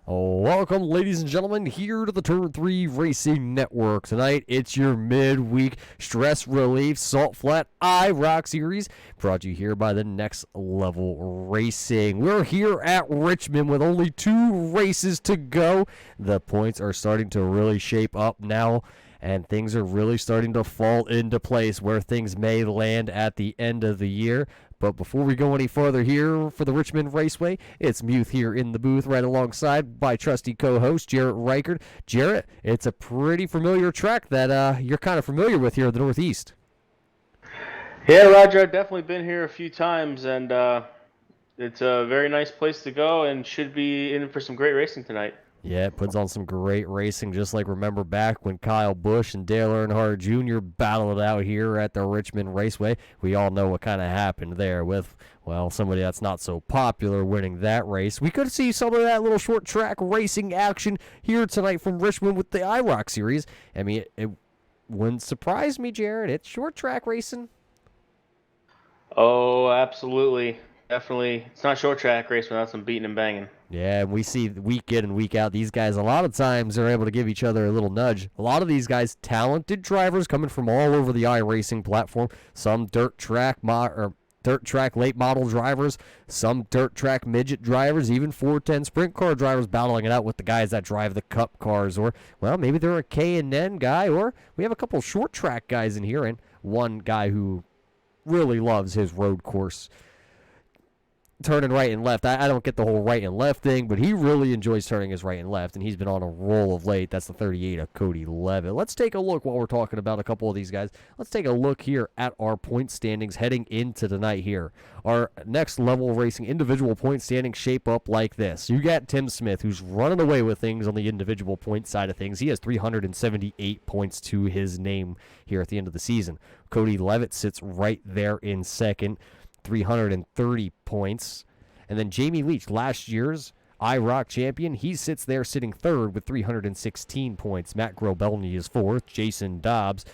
Welcome, ladies and gentlemen, here to the Turn 3 Racing Network. Tonight, it's your midweek stress relief Salt Flat IROC series, brought to you here by the Next Level Racing. We're here at Richmond with only 2 races to go. The points are starting to really shape up now, and things are really starting to fall into place where things may land at the end of the year. But before we go any further here for the Richmond Raceway, it's Muth here in the booth right alongside my trusty co-host, Jarrett Reichert. Jarrett, it's a pretty familiar track that you're kind of familiar with here in the Northeast. Yeah, Roger, I've definitely been here a few times, and it's a very nice place to go and should be in for some great racing tonight. Yeah, it puts on some great racing, just like remember back when Kyle Busch and Dale Earnhardt Jr. battled it out here at the Richmond Raceway. We all know what kind of happened there with, well, somebody that's not so popular winning that race. We could see some of that little short track racing action here tonight from Richmond with the IROC series. I mean, it wouldn't surprise me, Jared. It's short track racing. Oh, absolutely. Definitely. It's not short track race without some beating and banging. Yeah, and we see week in and week out, these guys a lot of times are able to give each other a little nudge. A lot of these guys, talented drivers coming from all over the iRacing platform. Some dirt track late model drivers, some dirt track midget drivers, even 410 sprint car drivers battling it out with the guys that drive the cup cars. Or, well, maybe they're a K&N guy, or we have a couple short track guys in here and one guy who really loves his road course turning right and left. I don't get the whole right and left thing, but he really enjoys turning his right and left, and he's been on a roll of late. That's the 38 of Cody Levitt. Let's take a look while we're talking about a couple of these guys. Let's take a look here at our point standings heading into tonight here. Our Next Level Racing individual point standings shape up like this. You got Tim Smith, who's running away with things on the individual point side of things. He has 378 points to his name here at the end of the season. Cody Levitt sits right there in second, 330 points. And then Jamie Leach, last year's IROC champion, he sits there sitting third with 316 points. Matt Grobelny is fourth. Jason Dobbs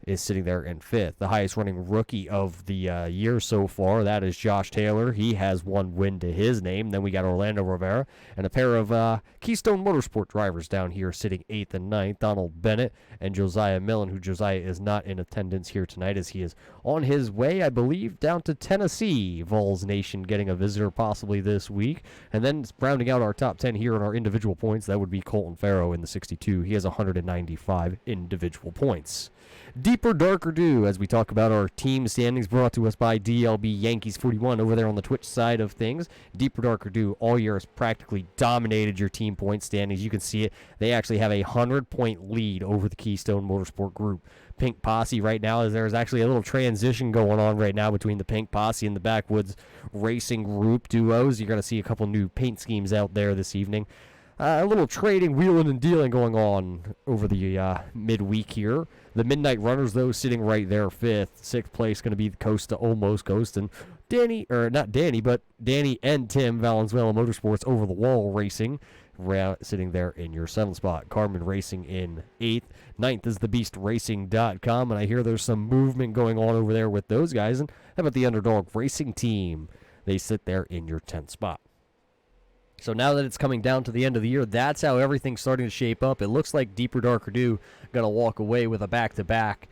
is sitting there in fifth. The highest running rookie of the year so far, that is Josh Taylor. He has 1 win to his name. Then we got Orlando Rivera and a pair of Keystone Motorsport drivers down here sitting 8th and 9th. Donald Bennett and Josiah Millen, who Josiah is not in attendance here tonight as he is on his way, I believe, down to Tennessee. Vols Nation getting a visitor possibly this week. And then rounding out our top 10 here in our individual points, that would be Colton Farrow in the 62. He has 195 individual points. Deeper Darker Do, as we talk about our team standings brought to us by DLB Yankees 41 over there on the Twitch side of things. Deeper Darker Do all year has practically dominated your team point standings. You can see it. They actually have a 100-point lead over the Keystone Motorsport Group. Pink Posse right now, as there's actually a little transition going on right now between the Pink Posse and the Backwoods Racing Group duos. You're going to see a couple new paint schemes out there this evening. A little trading, wheeling, and dealing going on over the midweek here. The Midnight Runners, though, sitting right there fifth. Sixth place going to be the Costa Almost Ghost. And Danny and Tim Valenzuela Motorsports Over the Wall Racing sitting there in your seventh spot. Carmen Racing in eighth. Ninth is TheBeastRacing.com. And I hear there's some movement going on over there with those guys. And how about the Underdog Racing Team? They sit there in your 10th spot. So now that it's coming down to the end of the year, that's how everything's starting to shape up. It looks like Deeper Darker Do going to walk away with a back-to-back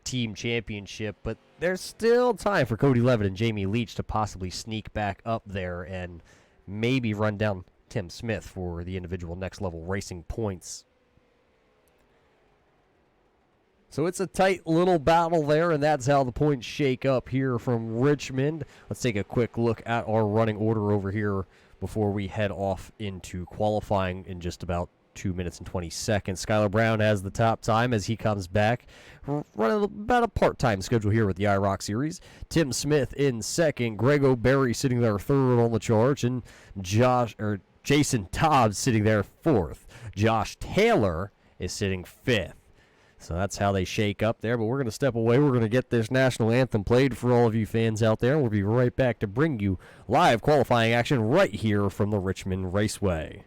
team championship, but there's still time for Cody Levitt and Jamie Leach to possibly sneak back up there and maybe run down Tim Smith for the individual Next Level Racing points. So it's a tight little battle there, and that's how the points shake up here from Richmond. Let's take a quick look at our running order over here before we head off into qualifying in just about 2 minutes and 20 seconds. Skylar Brown has the top time as he comes back, running about a part-time schedule here with the IROC series. Tim Smith in second, Greg O'Berry sitting there third on the charge, and Jason Dobbs sitting there fourth. Josh Taylor is sitting fifth. So that's how they shake up there, but we're going to step away. We're going to get this national anthem played for all of you fans out there. We'll be right back to bring you live qualifying action right here from the Richmond Raceway.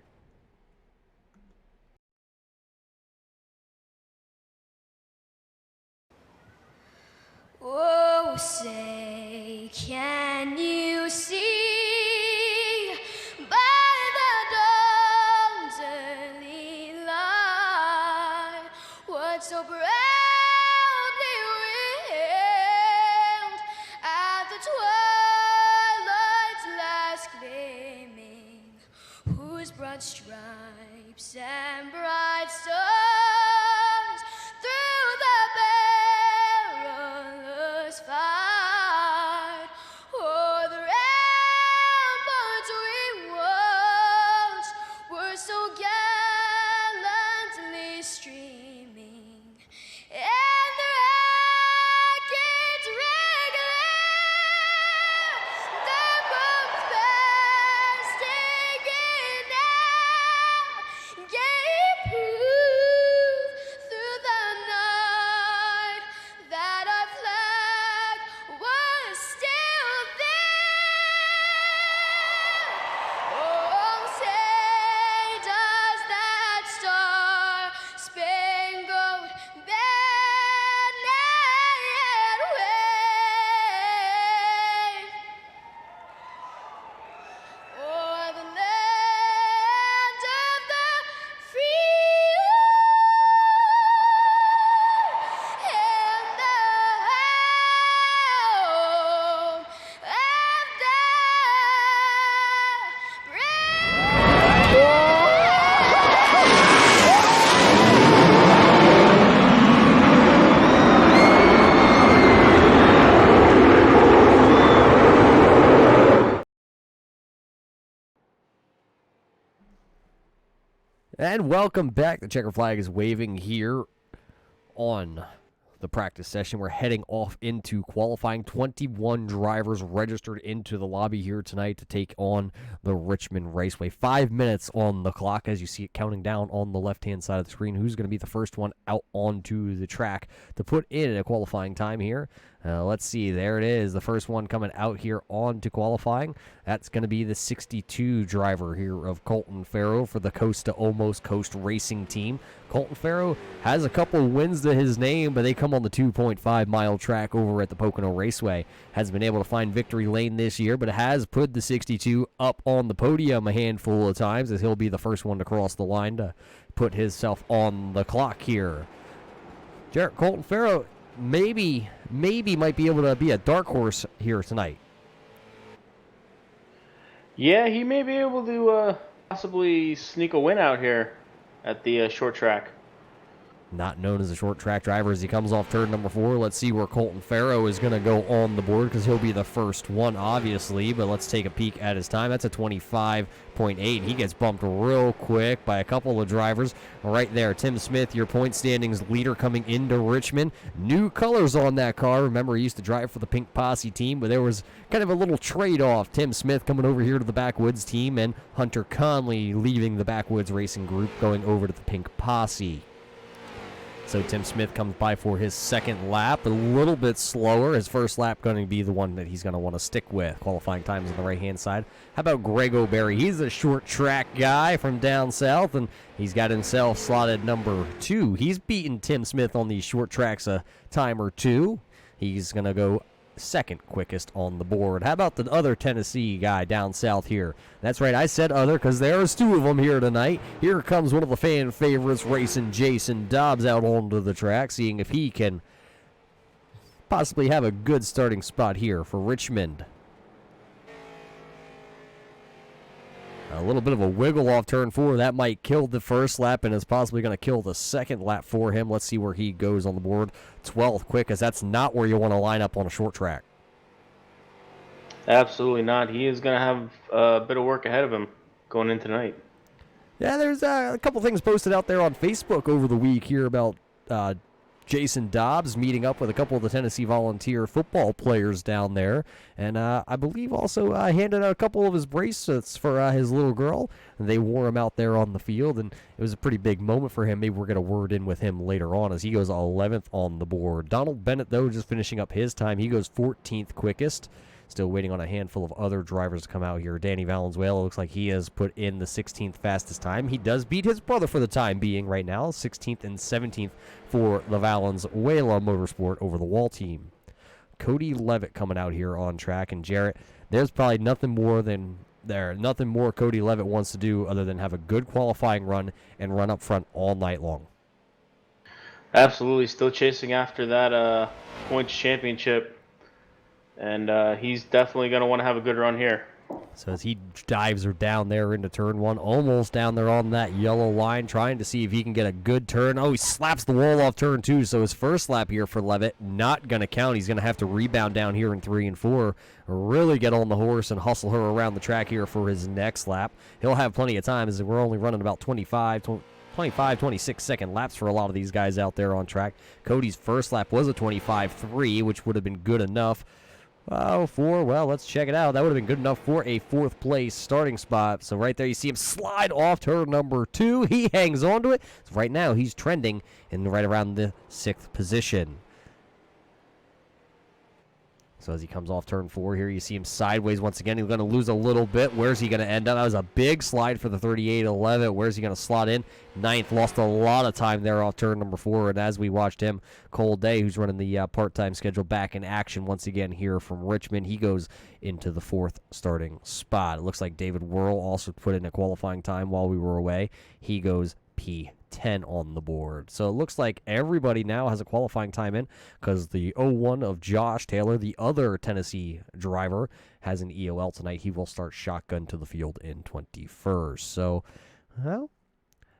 Oh, say, can you see by the dawn's whose broad stripes and bright stars through the perilous fight. O'er the ramparts we watched were so gallantly streaming, and the rockets regular, the bombs bursting in air, gave proof through the night that our flag was still there. Oh, say does that star-spangled banner yet wave o'er the land of the free and the home of the brave. And welcome back. The checker flag is waving here on the practice session. We're heading off into qualifying. 21 drivers registered into the lobby here tonight to take on the Richmond Raceway. 5 minutes on the clock as you see it counting down on the left-hand side of the screen. Who's going to be the first one out onto the track to put in a qualifying time here? Let's see. There it is. The first one coming out here on to qualifying. That's going to be the 62 driver here of Colton Farrow for the Coast to Almost Coast Racing Team. Colton Farrow has a couple wins to his name, but they come on the 2.5-mile track over at the Pocono Raceway. Hasn't been able to find victory lane this year, but has put the 62 up on the podium a handful of times, as he'll be the first one to cross the line to put himself on the clock here. Jarrett, Colton Farrow maybe might be able to be a dark horse here tonight. Yeah, he may be able to possibly sneak a win out here at the short track. Not known as a short track driver as he comes off turn number 4. Let's see where Colton Farrow is going to go on the board, because he'll be the first one, obviously. But let's take a peek at his time. That's a 25.8. He gets bumped real quick by a couple of drivers right there. Tim Smith, your point standings leader coming into Richmond. New colors on that car. Remember, he used to drive for the Pink Posse team, but there was kind of a little trade-off. Tim Smith coming over here to the Backwoods team, and Hunter Conley leaving the Backwoods Racing Group, going over to the Pink Posse. So Tim Smith comes by for his second lap, a little bit slower. His first lap going to be the one that he's going to want to stick with. Qualifying times on the right-hand side. How about Greg O'Berry? He's a short track guy from down south, and he's got himself slotted number 2. He's beaten Tim Smith on these short tracks a time or two. He's going to go second quickest on the board. How about the other Tennessee guy down south here? That's right, I said other because there's 2 of them here tonight. Here comes one of the fan favorites racing Jason Dobbs out onto the track, seeing if he can possibly have a good starting spot here for Richmond. A little bit of a wiggle off turn 4. That might kill the first lap and is possibly going to kill the second lap for him. Let's see where he goes on the board. 12th quick, as that's not where you want to line up on a short track. Absolutely not. He is going to have a bit of work ahead of him going in tonight. Yeah, there's a couple things posted out there on Facebook over the week here about Jason Dobbs meeting up with a couple of the Tennessee Volunteer football players down there. And I believe also handed out a couple of his bracelets for his little girl. And they wore him out there on the field, and it was a pretty big moment for him. Maybe we're going to word in with him later on as he goes 11th on the board. Donald Bennett, though, just finishing up his time. He goes 14th quickest. Still waiting on a handful of other drivers to come out here. Danny Valenzuela looks like he has put in the 16th fastest time. He does beat his brother for the time being right now. 16th and 17th for the Valenzuela Motorsport over the wall team. Cody Levitt coming out here on track. And Jarrett, there's probably nothing more Cody Levitt wants to do other than have a good qualifying run and run up front all night long. Absolutely. Still chasing after that points championship. And he's definitely going to want to have a good run here. So as he dives her down there into turn one, almost down there on that yellow line, trying to see if he can get a good turn. Oh, he slaps the wall off turn two, so his first lap here for Levitt not going to count. He's going to have to rebound down here in 3 and 4, really get on the horse and hustle her around the track here for his next lap. He'll have plenty of time as we're only running about 26-second laps for a lot of these guys out there on track. Cody's first lap was a 25.3, which would have been good enough. Well, let's check it out. That would have been good enough for a 4th place starting spot. So right there you see him slide off turn number 2. He hangs on to it. So right now he's trending in right around the 6th position. So as he comes off turn 4 here, you see him sideways once again. He's going to lose a little bit. Where's he going to end up? That was a big slide for the 38.11. Where's he going to slot in? 9th, lost a lot of time there off turn number 4. And as we watched him, Cole Day, who's running the part-time schedule, back in action once again here from Richmond. He goes into the 4th starting spot. It looks like David Whirl also put in a qualifying time while we were away. He goes P10 on the board. So it looks like everybody now has a qualifying time in because the 01 of Josh Taylor, the other Tennessee driver, has an EOL tonight. He will start shotgun to the field in 21st. So, well,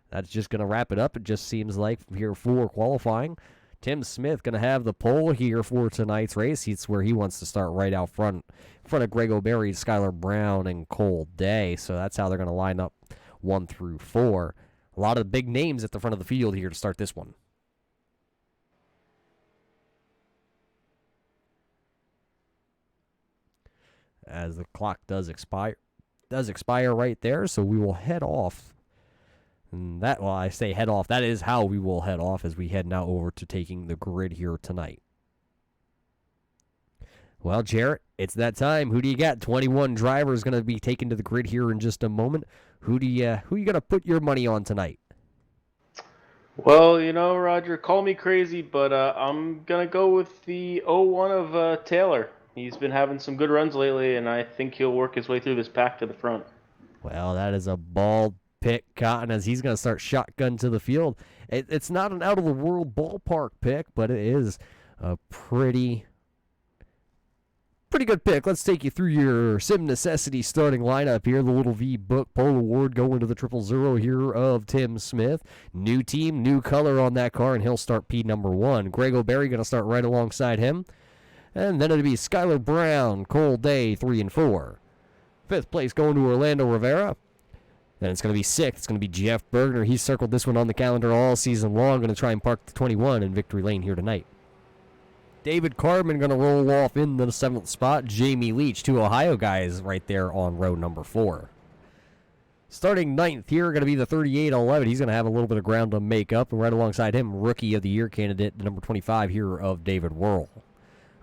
that's just going to wrap it up. It just seems like here for qualifying. Tim Smith going to have the pole here for tonight's race. It's where he wants to start right out front of Greg O'Berry, Skylar Brown, and Cole Day. So that's how they're going to line up 1 through 4. A lot of the big names at the front of the field here to start this one. As the clock does expire right there, so we will head off. And that, well, I say head off. That is how we will head off as we head now over to taking the grid here tonight. Well, Jarrett, it's that time. Who do you got? 21 drivers going to be taken to the grid here in just a moment. Who you going to put your money on tonight? Well, Roger, call me crazy, but I'm going to go with the 01 of Taylor. He's been having some good runs lately, and I think he'll work his way through this pack to the front. Well, that is a bald pick, Cotton, as he's going to start shotgun to the field. It's not an out-of-the-world ballpark pick, but it is a pretty good pick. Let's take you through your Sim Necessity starting lineup here. The Little V Book Pole Award going to the 000 here of Tim Smith. New team, new color on that car, and he'll start P number 1. Greg O'Berry going to start right alongside him. And then it'll be Skylar Brown, Cole Day, 3 and 4. 5th place going to Orlando Rivera. Then it's going to be 6th. It's going to be Jeff Bergner. He's circled this one on the calendar all season long. Going to try and park the 21 in victory lane here tonight. David Carmen going to roll off in the 7th spot. Jamie Leach, 2 Ohio guys right there on row number 4. Starting 9th here, going to be the 38.11. He's going to have a little bit of ground to make up. And right alongside him, Rookie of the Year candidate, the number 25 here of David Whirl.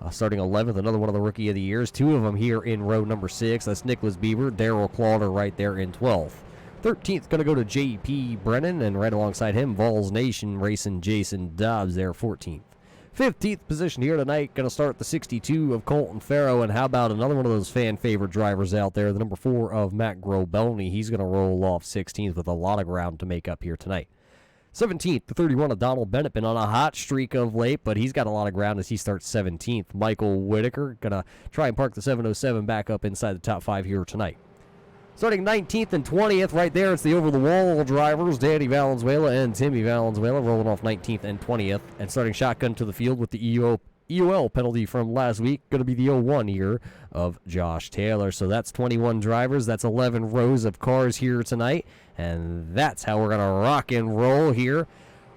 Starting 11th, another one of the Rookie of the Years. 2 of them here in row number 6. That's Nicholas Bieber, Darrell Clauder right there in 12th. 13th going to go to J.P. Brennan, and right alongside him, Vols Nation racing Jason Dobbs there, 14th. 15th position here tonight, going to start the 62 of Colton Farrow, and how about another one of those fan-favorite drivers out there, the number 4 of Matt Grobelny. He's going to roll off 16th with a lot of ground to make up here tonight. 17th, the 31 of Donald Bennett, been on a hot streak of late, but he's got a lot of ground as he starts 17th. Michael Whitaker going to try and park the 707 back up inside the top 5 here tonight. Starting 19th and 20th, right there, it's the over-the-wall drivers, Danny Valenzuela and Timmy Valenzuela, rolling off 19th and 20th. And starting shotgun to the field with the EOL penalty from last week, going to be the 01 here of Josh Taylor. So that's 21 drivers. That's 11 rows of cars here tonight. And that's how we're going to rock and roll here.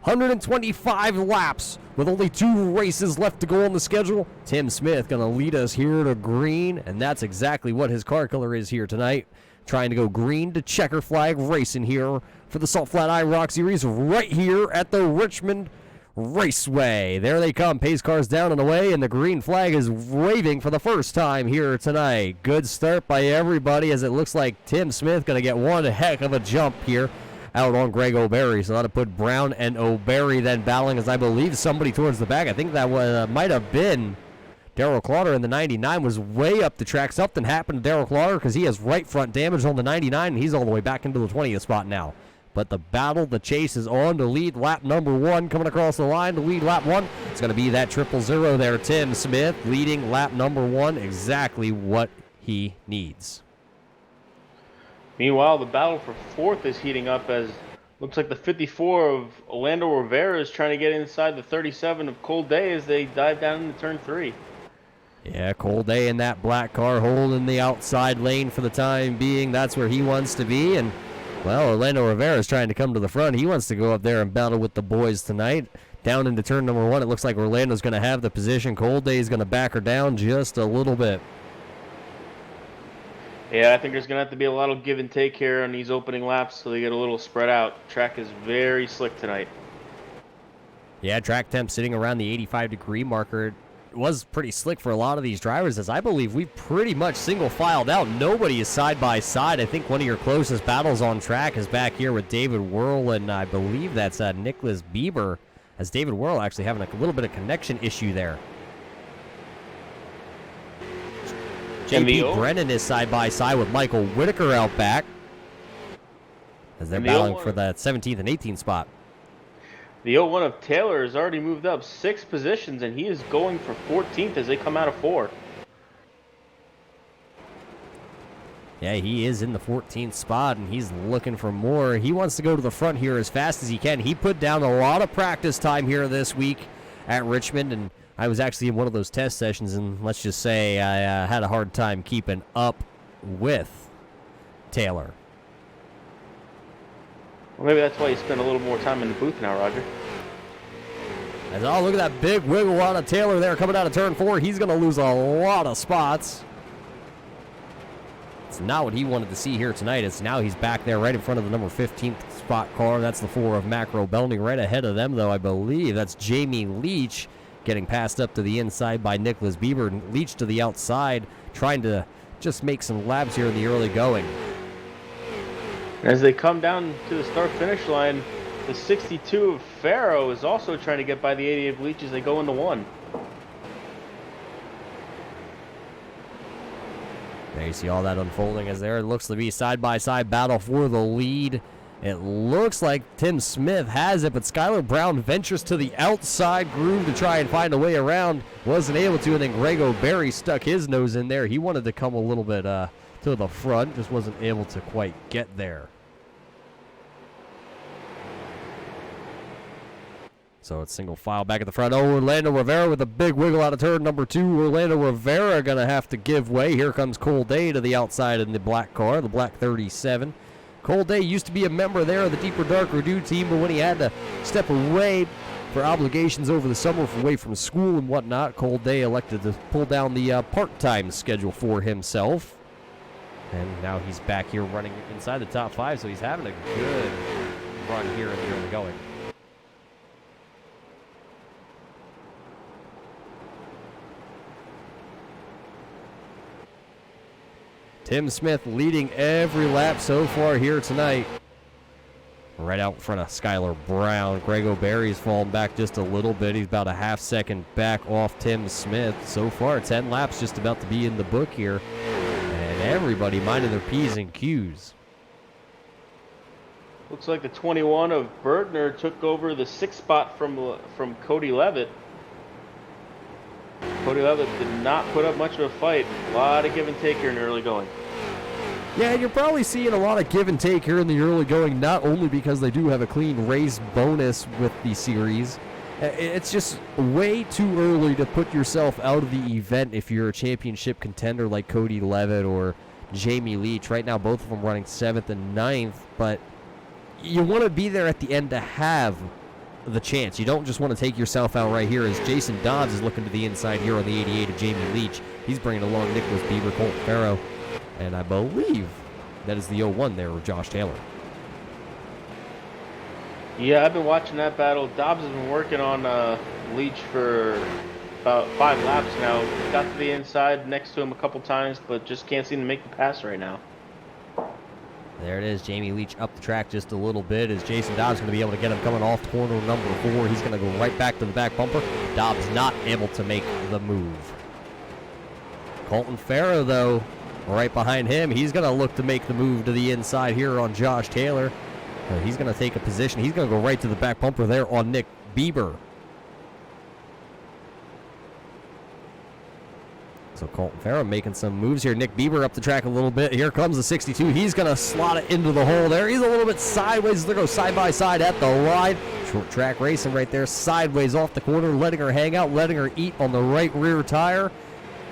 125 laps with only 2 races left to go on the schedule. Tim Smith going to lead us here to green, and that's exactly what his car color is here tonight. Trying to go green to checker flag racing here for the Salt Flat IROC Series right here at the Richmond Raceway. There they come. Pace cars down and away, and the green flag is waving for the first time here tonight. Good start by everybody as it looks like Tim Smith going to get one heck of a jump here out on Greg O'Berry. So that'll put Brown and O'Berry then battling as I believe somebody towards the back. I think that might have been Darrell Clauder in the 99 was way up the track. Something happened to Darrell Clauder because he has right front damage on the 99, and he's all the way back into the 20th spot now. But the battle, the chase is on to lead lap number 1. Coming across the line to lead lap 1. It's going to be that 000 there. Tim Smith leading lap number 1. Exactly what he needs. Meanwhile, the battle for fourth is heating up as looks like the 54 of Orlando Rivera is trying to get inside the 37 of Cold Day as they dive down into turn 3. Yeah, Cold Day in that black car holding the outside lane for the time being. That's where he wants to be. And, well, Orlando Rivera is trying to come to the front. He wants to go up there and battle with the boys tonight. Down into turn number 1, it looks like Orlando's going to have the position. Cold Day is going to back her down just a little bit. Yeah, I think there's going to have to be a lot of give and take here on these opening laps so they get a little spread out. Track is very slick tonight. Yeah, track temp sitting around the 85-degree marker. It was pretty slick for a lot of these drivers, as I believe we've pretty much single-filed out. Nobody is side-by-side. I think one of your closest battles on track is back here with David Whirl, and I believe that's Nicholas Bieber, as David Whirl actually having a little bit of connection issue there. JP Brennan is side-by-side with Michael Whitaker out back, as they're battling for that 17th and 18th spot. The 01 of Taylor has already moved up 6 positions, and he is going for 14th as they come out of 4. Yeah, he is in the 14th spot, and he's looking for more. He wants to go to the front here as fast as he can. He put down a lot of practice time here this week at Richmond, and I was actually in one of those test sessions, and let's just say I had a hard time keeping up with Taylor. Well, maybe that's why you spend a little more time in the booth now, Roger. As oh, look at that big wiggle out of Taylor there coming out of turn 4. He's going to lose a lot of spots. It's not what he wanted to see here tonight. It's now he's back there right in front of the number 15th spot car. That's the 4 of Macro Belney. Right ahead of them, though, I believe. That's Jamie Leach getting passed up to the inside by Nicholas Bieber. And Leach to the outside, trying to just make some laps here in the early going. As they come down to the start-finish line, the 62 of Farrow is also trying to get by the 88 of Leach as they go into 1. There you see all that unfolding as there. It looks to be side-by-side battle for the lead. It looks like Tim Smith has it, but Skylar Brown ventures to the outside groove to try and find a way around. Wasn't able to, and then Grego Berry stuck his nose in there. He wanted to come a little bit to the front, just wasn't able to quite get there. So it's single file back at the front. Oh, Orlando Rivera with a big wiggle out of turn number 2. Orlando Rivera going to have to give way. Here comes Cole Day to the outside in the black car, the black 37. Cole Day used to be a member there of the Deeper Darker Do team, but when he had to step away for obligations over the summer away from school and whatnot, Cole Day elected to pull down the part-time schedule for himself. And now he's back here running inside the top 5, so he's having a good run here in the early going. Tim Smith leading every lap so far here tonight. Right out in front of Skylar Brown. Grego Berry's fallen back just a little bit. He's about a half second back off Tim Smith. So far, 10 laps just about to be in the book here. And everybody minding their P's and Q's. Looks like the 21 of Bertner took over the 6th spot from Cody Levitt. Cody Levitt did not put up much of a fight. A lot of give and take here in the early going. Yeah, and you're probably seeing a lot of give and take here in the early going, not only because they do have a clean race bonus with the series. It's just way too early to put yourself out of the event if you're a championship contender like Cody Levitt or Jamie Leach. Right now, both of them running 7th and 9th, but you want to be there at the end to have the chance. You don't just want to take yourself out right here as Jason Dobbs is looking to the inside here on the 88 of Jamie Leach. He's bringing along Nicholas Bieber, Colt Farrow, and I believe that is the 01 there with Josh Taylor. Yeah, I've been watching that battle. Dobbs has been working on Leach for about 5 laps now. Got to the inside next to him a couple times, but just can't seem to make the pass right now. There it is, Jamie Leach up the track just a little bit. Is Jason Dobbs going to be able to get him coming off corner number 4? He's going to go right back to the back bumper. Dobbs not able to make the move. Colton Farrow, though, right behind him. He's going to look to make the move to the inside here on Josh Taylor. He's going to take a position. He's going to go right to the back bumper there on Nick Bieber. So So Colton Farrow making some moves here. Nick Bieber up the track a little bit. Here comes the 62. He's going to slot it into the hole there. He's a little bit sideways. They go side by side at the line. Short track racing right there. Sideways off the corner, letting her hang out, letting her eat on the right rear tire.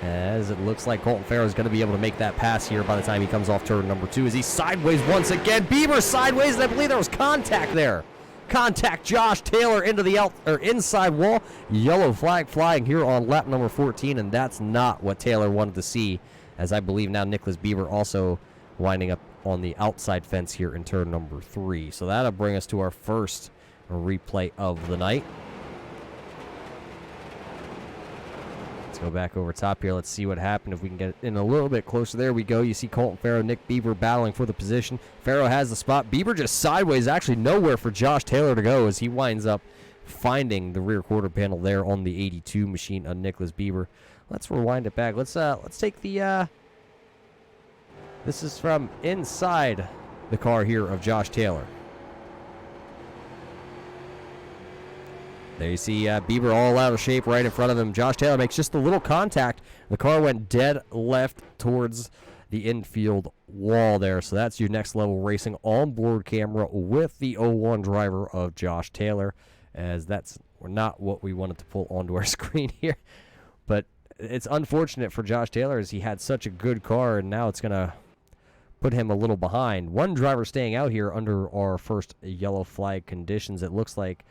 As it looks like Colton Farrow is going to be able to make that pass here by the time he comes off turn number 2. As he's sideways once again. Bieber sideways, and I believe there was contact there. Contact Josh Taylor into the inside wall. Yellow flag flying here on lap number 14, and that's not what Taylor wanted to see, as I believe now Nicholas Bieber also winding up on the outside fence here in turn number 3. So that'll bring us to our first replay of the night. Let's go back over top here. Let's see what happened if we can get in a little bit closer. There we go. You see Colton Farrow, Nick Bieber battling for the position. Farrow has the spot. Bieber just sideways, actually nowhere for Josh Taylor to go as he winds up finding the rear quarter panel there on the 82 machine of Nicholas Bieber. Let's rewind it back. Let's take the this is from inside the car here of Josh Taylor. There you see Bieber all out of shape right in front of him. Josh Taylor makes just a little contact. The car went dead left towards the infield wall there. So that's your next level racing on-board camera with the 01 driver of Josh Taylor, as that's not what we wanted to pull onto our screen here. But it's unfortunate for Josh Taylor as he had such a good car, and now it's going to put him a little behind. One driver staying out here under our first yellow flag conditions. It looks like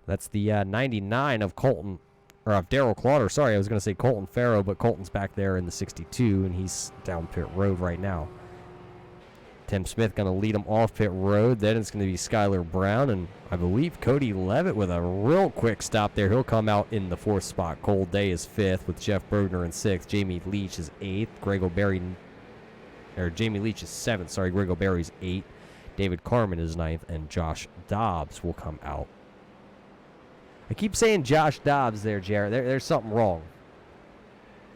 that's the 99 of Colton, or of Darrell Clodder. Sorry, I was going to say Colton Farrow, but Colton's back there in the 62, and he's down pit road right now. Tim Smith going to lead him off pit road. Then it's going to be Skylar Brown, and I believe Cody Levitt with a real quick stop there. He'll come out in the 4th spot. Cole Day is 5th with Jeff Bergner in 6th. Jamie Leach is 8th. Jamie Leach is 7th. Sorry, Greg O'Berry's 8th. David Carmen is 9th, and Josh Dobbs will come out. I keep saying Josh Dobbs there, Jared. There's something wrong.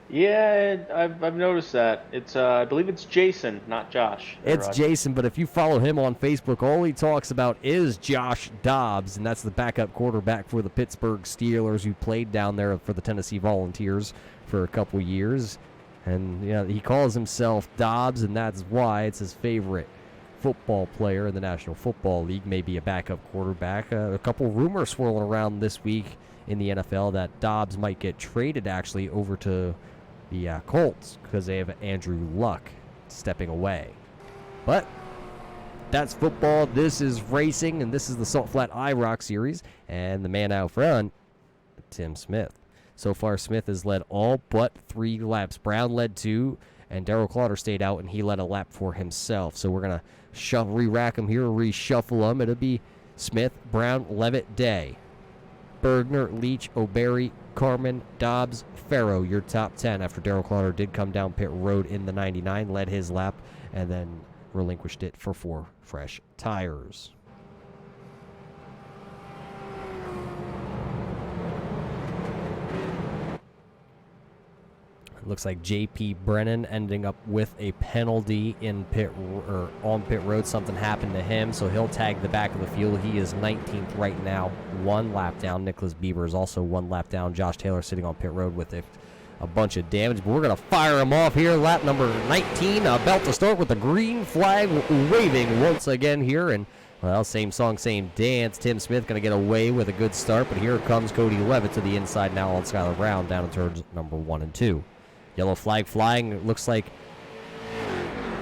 Yeah, I've noticed that. It's I believe it's Jason, not Josh. It's Jason, but if you follow him on Facebook, all he talks about is Josh Dobbs, and that's the backup quarterback for the Pittsburgh Steelers, who played down there for the Tennessee Volunteers for a couple years. And he calls himself Dobbs, and that's why it's his favorite football player in the National Football League, maybe a backup quarterback. A couple rumors swirling around this week in the NFL that Dobbs might get traded actually over to the Colts because they have Andrew Luck stepping away. But that's football. This is racing, and this is the Salt Flat IROC series. And the man out front, Tim Smith. So far, Smith has led all but 3 laps. Brown led 2, and Darrell Clodder stayed out, and he led a lap for himself. So we're going to re-rack them here, reshuffle them. It'll be Smith, Brown, Levitt, Day, Bergner, Leach, O'Berry, Carmen, Dobbs, Farrow, your top 10 after Darrell Clodder did come down pit road in the 99, led his lap, and then relinquished it for 4 fresh tires. Looks like J.P. Brennan ending up with a penalty in on pit road. Something happened to him, so he'll tag the back of the field. He is 19th right now, 1 lap down. Nicholas Bieber is also 1 lap down. Josh Taylor sitting on pit road with a bunch of damage, but we're going to fire him off here. Lap number 19, about to start with the green flag waving once again here. And, well, same song, same dance. Tim Smith going to get away with a good start, but here comes Cody Levitt to the inside now on Skylar Brown down in turns number 1 and 2. Yellow flag flying. It looks like,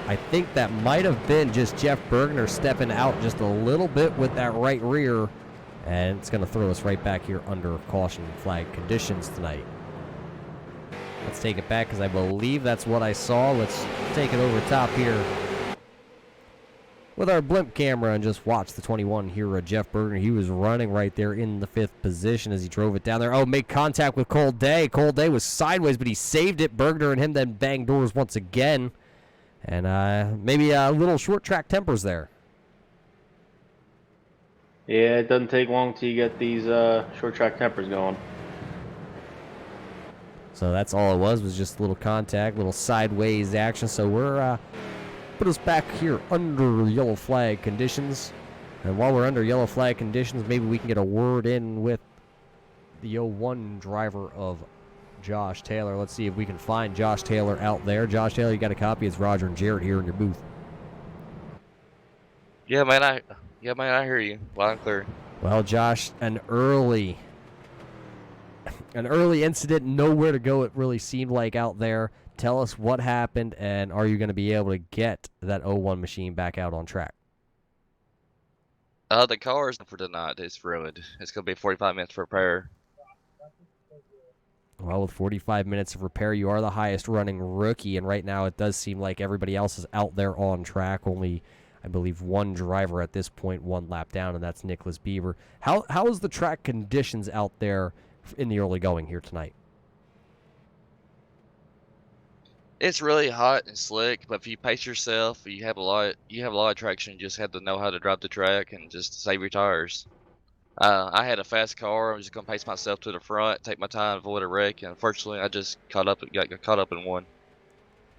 I think that might have been just Jeff Bergner stepping out just a little bit with that right rear, and it's going to throw us right back here under caution flag conditions tonight. Let's take it back because I believe that's what I saw. Let's take it over top here with our blimp camera and just watch the 21 here, Jeff Bergner. He was running right there in the 5th position as he drove it down there. Oh, make contact with Cole Day. Cole Day was sideways, but he saved it. Bergner and him then banged doors once again. And maybe a little short track tempers there. Yeah, it doesn't take long till you get these short track tempers going. So that's all it was just a little contact, little sideways action. So we're put us back here under yellow flag conditions. And while we're under yellow flag conditions, maybe we can get a word in with the 01 driver of Josh Taylor. Let's see if we can find Josh Taylor out there. Josh Taylor, you got a copy? It's Roger and Jarrett here in your booth. Yeah, man, I hear you loud and clear. Well, Josh, an early incident, nowhere to go, it really seemed like out there. Tell us what happened, and are you going to be able to get that 01 machine back out on track? The car is for tonight. It's ruined. It's going to be 45 minutes for repair. Well, with 45 minutes of repair, you are the highest running rookie, and right now it does seem like everybody else is out there on track. Only, I believe, one driver at this point, one lap down, and that's Nicholas Bieber. How is the track conditions out there in the early going here tonight? It's really hot and slick, but if you pace yourself, you have a lot of traction. You just have to know how to drive the track and just save your tires. I had a fast car. I'm just gonna pace myself to the front, take my time, avoid a wreck, and unfortunately, I just got caught up in one.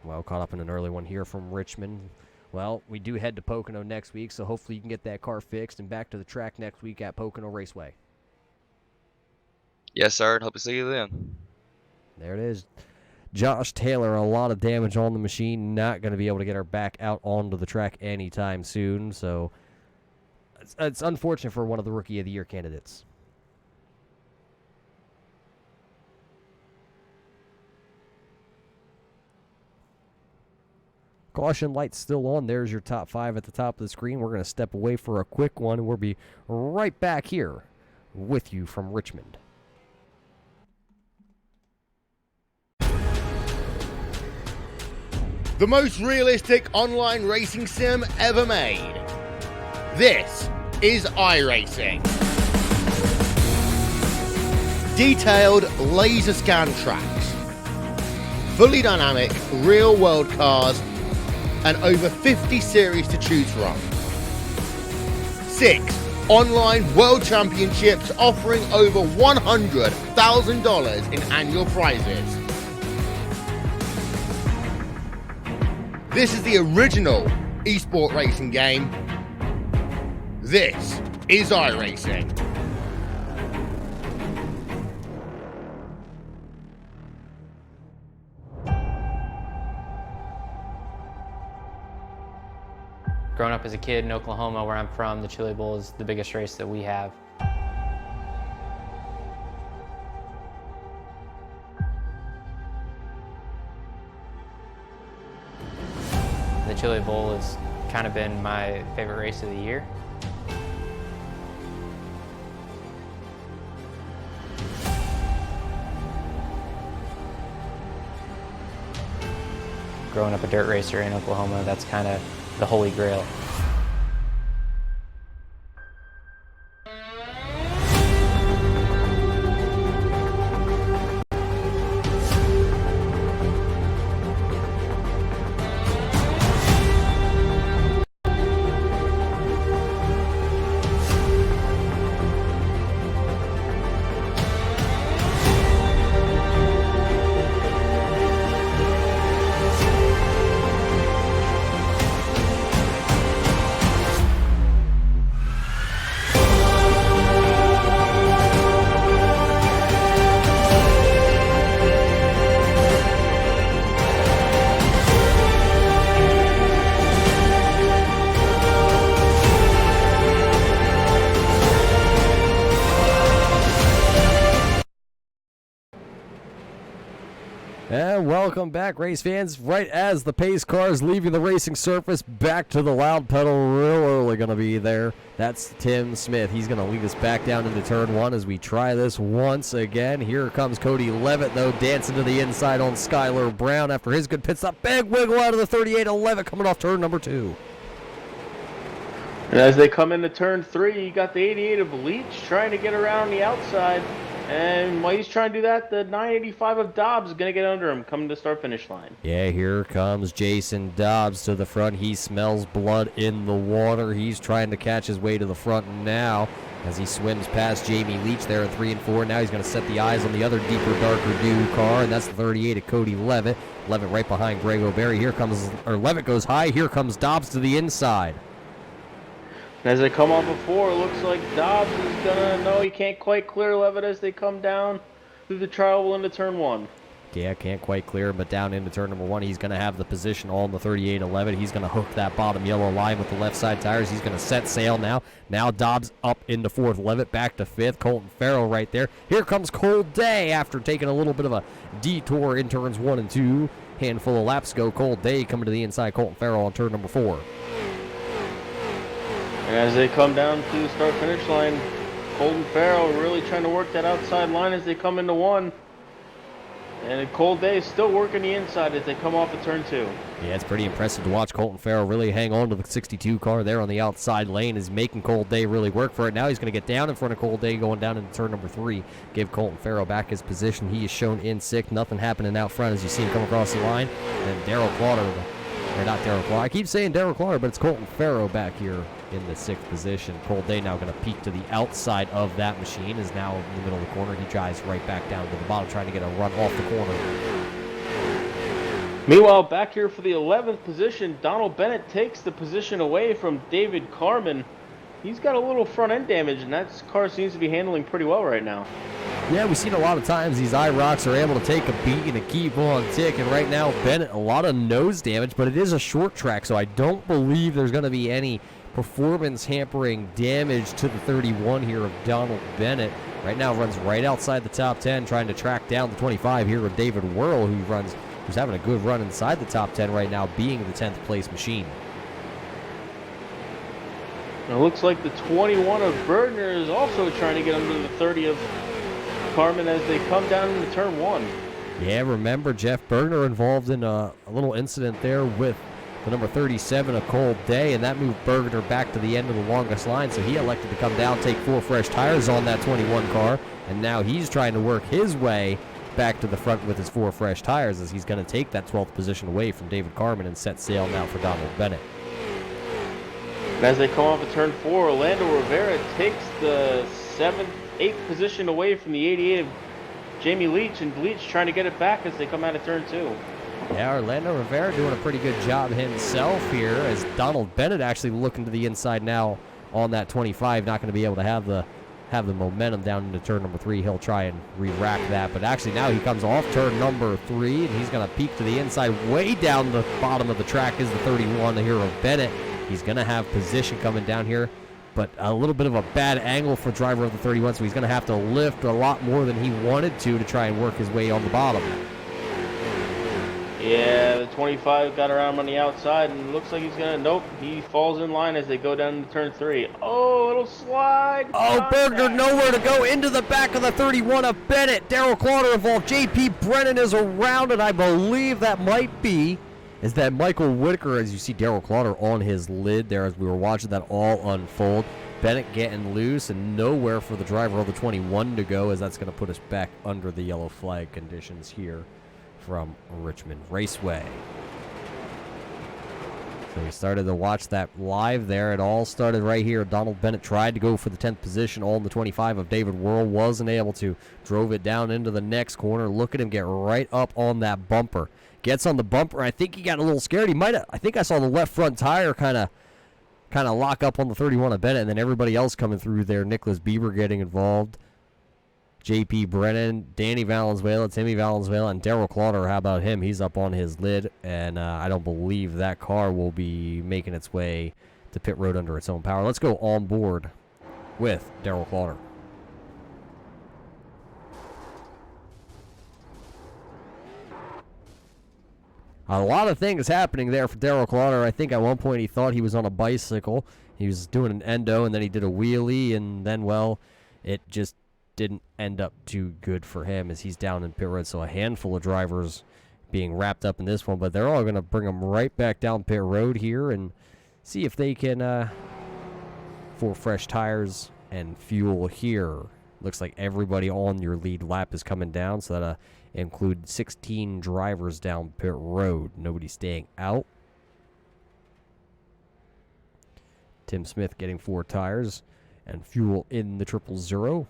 Well, caught up in an early one here from Richmond. Well, we do head to Pocono next week, so hopefully you can get that car fixed and back to the track next week at Pocono Raceway. Yes, sir, and hope to see you then. There it is. Josh Taylor, a lot of damage on the machine. Not going to be able to get her back out onto the track anytime soon, so it's unfortunate for one of the Rookie of the Year candidates. Caution light still on. There's your top 5 at the top of the screen. We're going to step away for a quick one, and we'll be right back here with you from Richmond. The most realistic online racing sim ever made. This is iRacing. Detailed laser scan tracks, fully dynamic real world cars, and over 50 series to choose from. 6 online world championships offering over $100,000 in annual prizes. This is the original esport racing game. This is iRacing. Growing up as a kid in Oklahoma, where I'm from, the Chili Bowl is the biggest race that we have. The Chili Bowl has kind of been my favorite race of the year. Growing up a dirt racer in Oklahoma, that's kind of the holy grail. And welcome back, race fans. Right as the pace car is leaving the racing surface, back to the loud pedal real early going to be there. That's Tim Smith. He's going to lead us back down into turn 1 as we try this once again. Here comes Cody Levitt, though, dancing to the inside on Skylar Brown after his good pit stop. Big wiggle out of the 38 of Levitt coming off turn number 2. And as they come into turn 3, you got the 88 of Leach trying to get around the outside. And while he's trying to do that, the 985 of Dobbs is going to get under him, coming to start-finish line. Yeah, here comes Jason Dobbs to the front. He smells blood in the water. He's trying to catch his way to the front now as he swims past Jamie Leach there in 3 and 4. Now he's going to set the eyes on the other deeper, darker new car, and that's the 38 of Cody Levitt. Levitt right behind Greg O'Berry. Levitt goes high. Here comes Dobbs to the inside. And as they come off before, it looks like Dobbs is going to know he can't quite clear Levitt as they come down. through the trial into turn 1. Yeah, can't quite clear him, but down into turn number 1, he's going to have the position on the 3811. He's going to hook that bottom yellow line with the left side tires. He's going to set sail now. Now Dobbs up into 4th, Levitt back to 5th. Colton Farrell right there. Here comes Cole Day after taking a little bit of a detour in turns 1 and 2. Handful of laps ago. Cole Day coming to the inside. Colton Farrell on turn number 4. And as they come down to the start-finish line, Colton Farrell really trying to work that outside line as they come into 1. And Cole Day is still working the inside as they come off of turn 2. Yeah, it's pretty impressive to watch Colton Farrell really hang on to the 62 car there on the outside lane. Is making Cole Day really work for it. Now he's going to get down in front of Cole Day going down into turn number 3. Give Colton Farrell back his position. He is shown in 6th. Nothing happening out front as you see him come across the line. And Darryl Clauter, or not Darryl Clauter. I keep saying Darryl Clauter, but it's Colton Farrell back here in the 6th position. Cole Day now going to peek to the outside of that machine. Is now in the middle of the corner. He drives right back down to the bottom trying to get a run off the corner. Meanwhile, back here for the 11th position, Donald Bennett takes the position away from David Carmen. He's got a little front end damage, and that car seems to be handling pretty well right now. Yeah, we've seen a lot of times these IROCs are able to take a beat and to keep on ticking. Right now, Bennett, a lot of nose damage, but it is a short track, so I don't believe there's going to be any performance hampering damage to the 31 here of Donald Bennett. Right now runs right outside the top 10, trying to track down the 25 here of David Whirl, who's having a good run inside the top 10 right now, being the 10th place machine. And it looks like the 21 of Bergner is also trying to get under the 30 of Carmen as they come down into turn 1. Yeah, remember Jeff Bergner involved in a little incident there with the number 37 of Cole Day, and that moved Bergner back to the end of the longest line, so he elected to come down, take 4 fresh tires on that 21 car, and now he's trying to work his way back to the front with his 4 fresh tires as he's going to take that 12th position away from David Carmen and set sail now for Donald Bennett. And as they come off of turn 4, Orlando Rivera takes the 8th position away from the 88 of Jamie Leach, and Leach trying to get it back as they come out of turn 2. Yeah, Orlando Rivera doing a pretty good job himself here as Donald Bennett actually looking to the inside now on that 25. Not going to be able to have the momentum down into turn number 3. He'll try and re-rack that, but actually now he comes off turn number 3 and he's going to peek to the inside. Way down the bottom of the track is the 31 here of Bennett. He's going to have position coming down here, but a little bit of a bad angle for driver of the 31, so he's going to have to lift a lot more than he wanted to try and work his way on the bottom. Yeah, the 25 got around on the outside, and looks like he's going to, nope, he falls in line as they go down to turn 3. Oh, little slide. Oh, Bergner nowhere to go into the back of the 31 of Bennett. Darryl Clauter involved. J.P. Brennan is around, and I believe that might be is that Michael Whitaker, as you see Darryl Clauter on his lid there as we were watching that all unfold. Bennett getting loose and nowhere for the driver of the 21 to go, as that's going to put us back under the yellow flag conditions here from Richmond Raceway. So we started to watch that live there. It all started right here. Donald Bennett tried to go for the 10th position on the 25 of David Whirl. Wasn't able to. Drove it down into the next corner. Look at him get right up on that bumper. Gets on the bumper. I think he got a little scared. He might have. I think I saw the left front tire kind of lock up on the 31 of Bennett, and then everybody else coming through there. Nicholas Bieber getting involved. J.P. Brennan, Danny Valenzuela, Timmy Valenzuela, and Darryl Clauter. How about him? He's up on his lid, and I don't believe that car will be making its way to pit road under its own power. Let's go on board with Darryl Clauter. A lot of things happening there for Darryl Clauter. I think at one point he thought he was on a bicycle. He was doing an endo, and then he did a wheelie, and then, well, it just didn't end up too good for him as he's down in pit road. So a handful of drivers being wrapped up in this one, but they're all going to bring them right back down pit road here and see if they can for fresh tires and fuel here. Looks like everybody on your lead lap is coming down, so that include 16 drivers down pit road. Nobody staying out. Tim Smith getting 4 tires and fuel in the 000.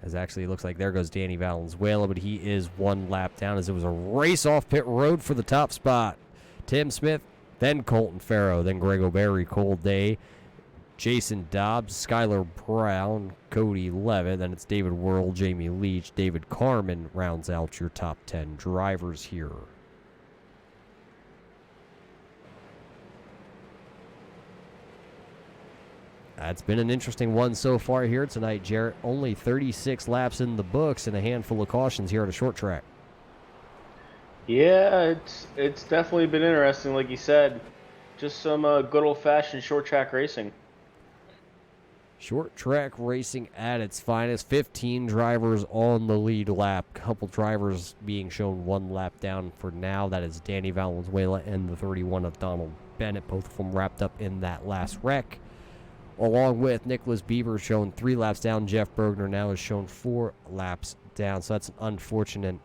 As actually it looks like there goes Danny Valenzuela, but he is 1 lap down as it was a race off pit road for the top spot. Tim Smith, then Colton Farrow, then Greg O'Berry, Cole Day, Jason Dobbs, Skylar Brown, Cody Levitt. Then it's David Whirl, Jamie Leach, David Carmen rounds out your top 10 drivers here. That's been an interesting one so far here tonight, Jarrett. Only 36 laps in the books and a handful of cautions here at a short track. Yeah, it's definitely been interesting, like you said. Just some good old-fashioned short track racing. Short track racing at its finest. 15 drivers on the lead lap. Couple drivers being shown one lap down for now. That is Danny Valenzuela and the 31 of Donald Bennett. Both of them wrapped up in that last wreck. Along with Nicholas Bieber shown 3 laps down. Jeff Bergner now is shown 4 laps down. So that's an unfortunate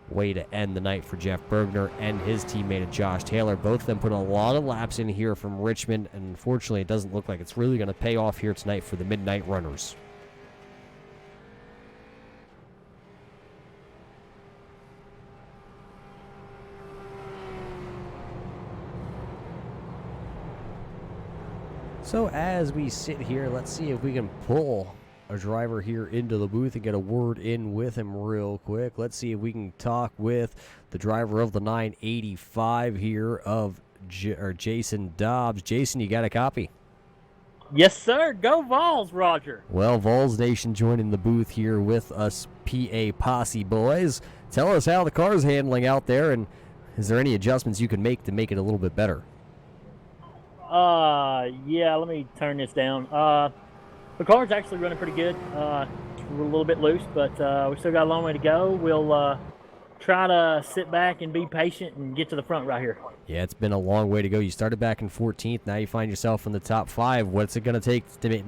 way to end the night for Jeff Bergner and his teammate Josh Taylor. Both of them put a lot of laps in here from Richmond, and unfortunately it doesn't look like it's really going to pay off here tonight for the Midnight Runners. So as we sit here, let's see if we can pull a driver here into the booth and get a word in with him real quick. Let's see if we can talk with the driver of the 985 here of Jason Dobbs. Jason, you got a copy? Yes, sir. Go Vols, Roger. Well, Vols Nation joining the booth here with us PA Posse boys. Tell us how the car's handling out there, and is there any adjustments you can make to make it a little bit better? Yeah, let me turn this down. The car's actually running pretty good. We're a little bit loose, but we still got a long way to go. We'll try to sit back and be patient and get to the front right here. Yeah, it's been a long way to go. You started back in 14th. Now you find yourself in the top 5. What's it going to take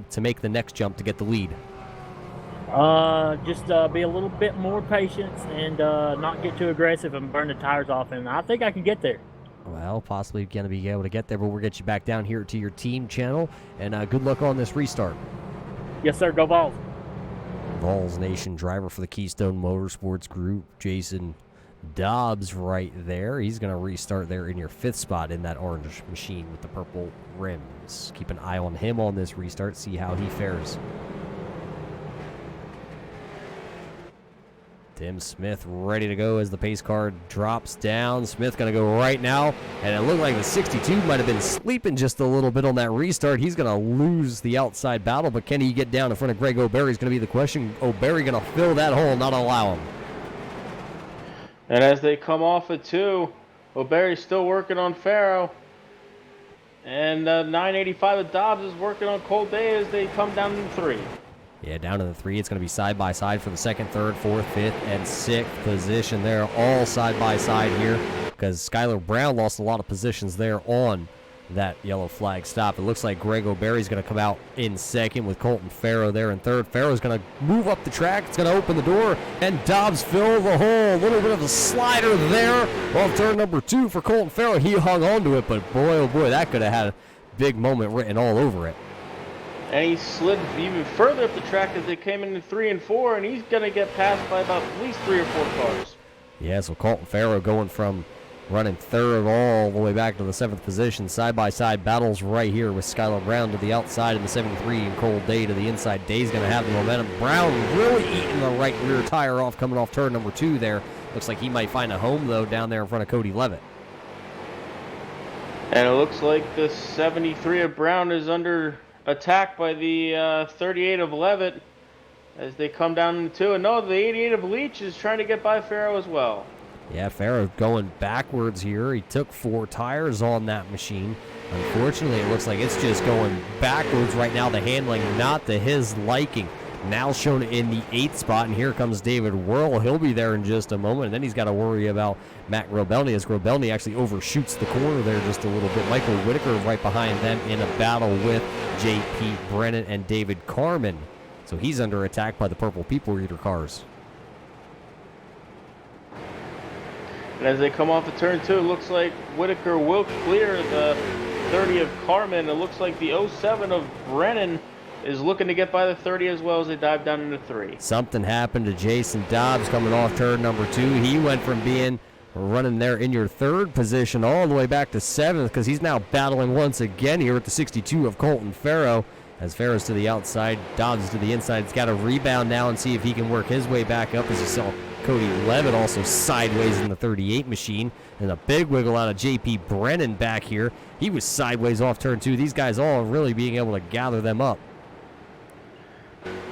to make the next jump to get the lead? Just be a little bit more patient and not get too aggressive and burn the tires off. And I think I can get there. Well, possibly going to be able to get there, but we'll get you back down here to your team channel. And good luck on this restart. Yes, sir. Go Vols. Vols Nation driver for the Keystone Motorsports Group, Jason Dobbs right there. He's going to restart there in your 5th spot in that orange machine with the purple rims. Keep an eye on him on this restart, see how he fares. Tim Smith ready to go as the pace car drops down. Smith going to go right now, and it looked like the 62 might have been sleeping just a little bit on that restart. He's going to lose the outside battle, but can he get down in front of Greg O'Berry is going to be the question. O'Berry going to fill that hole, not allow him. And as they come off of 2, O'Berry's still working on Farrow. And 985 of Dobbs is working on Cold Day as they come down to 3. Yeah, down to the 3. It's going to be side by side for the 2nd, 3rd, 4th, 5th, and 6th position there, all side by side here, because Skylar Brown lost a lot of positions there on that yellow flag stop. It looks like Greg O'Berry's going to come out in 2nd with Colton Farrow there in 3rd. Farrow's going to move up the track. It's going to open the door, and Dobbs fill the hole. A little bit of a slider there off turn number 2 for Colton Farrow. He hung on to it, but boy, oh boy, that could have had a big moment written all over it. And he slid even further up the track as they came into 3 and 4, and he's going to get passed by about at least 3 or 4 cars. Yeah, so Colton Farrow going from running 3rd all the way back to the 7th position. Side-by-side battles right here with Skylar Brown to the outside in the 73 and Cold Day to the inside. Day's going to have the momentum. Brown really eating the right rear tire off coming off turn number 2 there. Looks like he might find a home, though, down there in front of Cody Levitt. And it looks like the 73 of Brown is under attack by the 38 of Levitt as they come down into 2. And no, the 88 of Leach is trying to get by Farrow as well. Yeah, Farrow going backwards here. He took 4 tires on that machine. Unfortunately, it looks like it's just going backwards right now. The handling not to his liking. Now shown in the 8th spot, and here comes David Whirl. He'll be there in just a moment, and then he's got to worry about Matt Grobelny as Grobelny actually overshoots the corner there just a little bit. Michael Whitaker right behind them in a battle with J.P. Brennan and David Carmen. So he's under attack by the Purple People Eater cars. And as they come off of turn 2, it looks like Whitaker will clear the 30 of Carmen. It looks like the 07 of Brennan is looking to get by the 30 as well as they dive down into 3. Something happened to Jason Dobbs coming off turn number 2. He went from being running there in your third position all the way back to 7th because he's now battling once again here at the 62 of Colton Farrow. As Farrow's to the outside, Dobbs to the inside. He's got to rebound now and see if he can work his way back up, as you saw Cody Levitt also sideways in the 38 machine. And a big wiggle out of JP Brennan back here. He was sideways off turn 2. These guys all really being able to gather them up.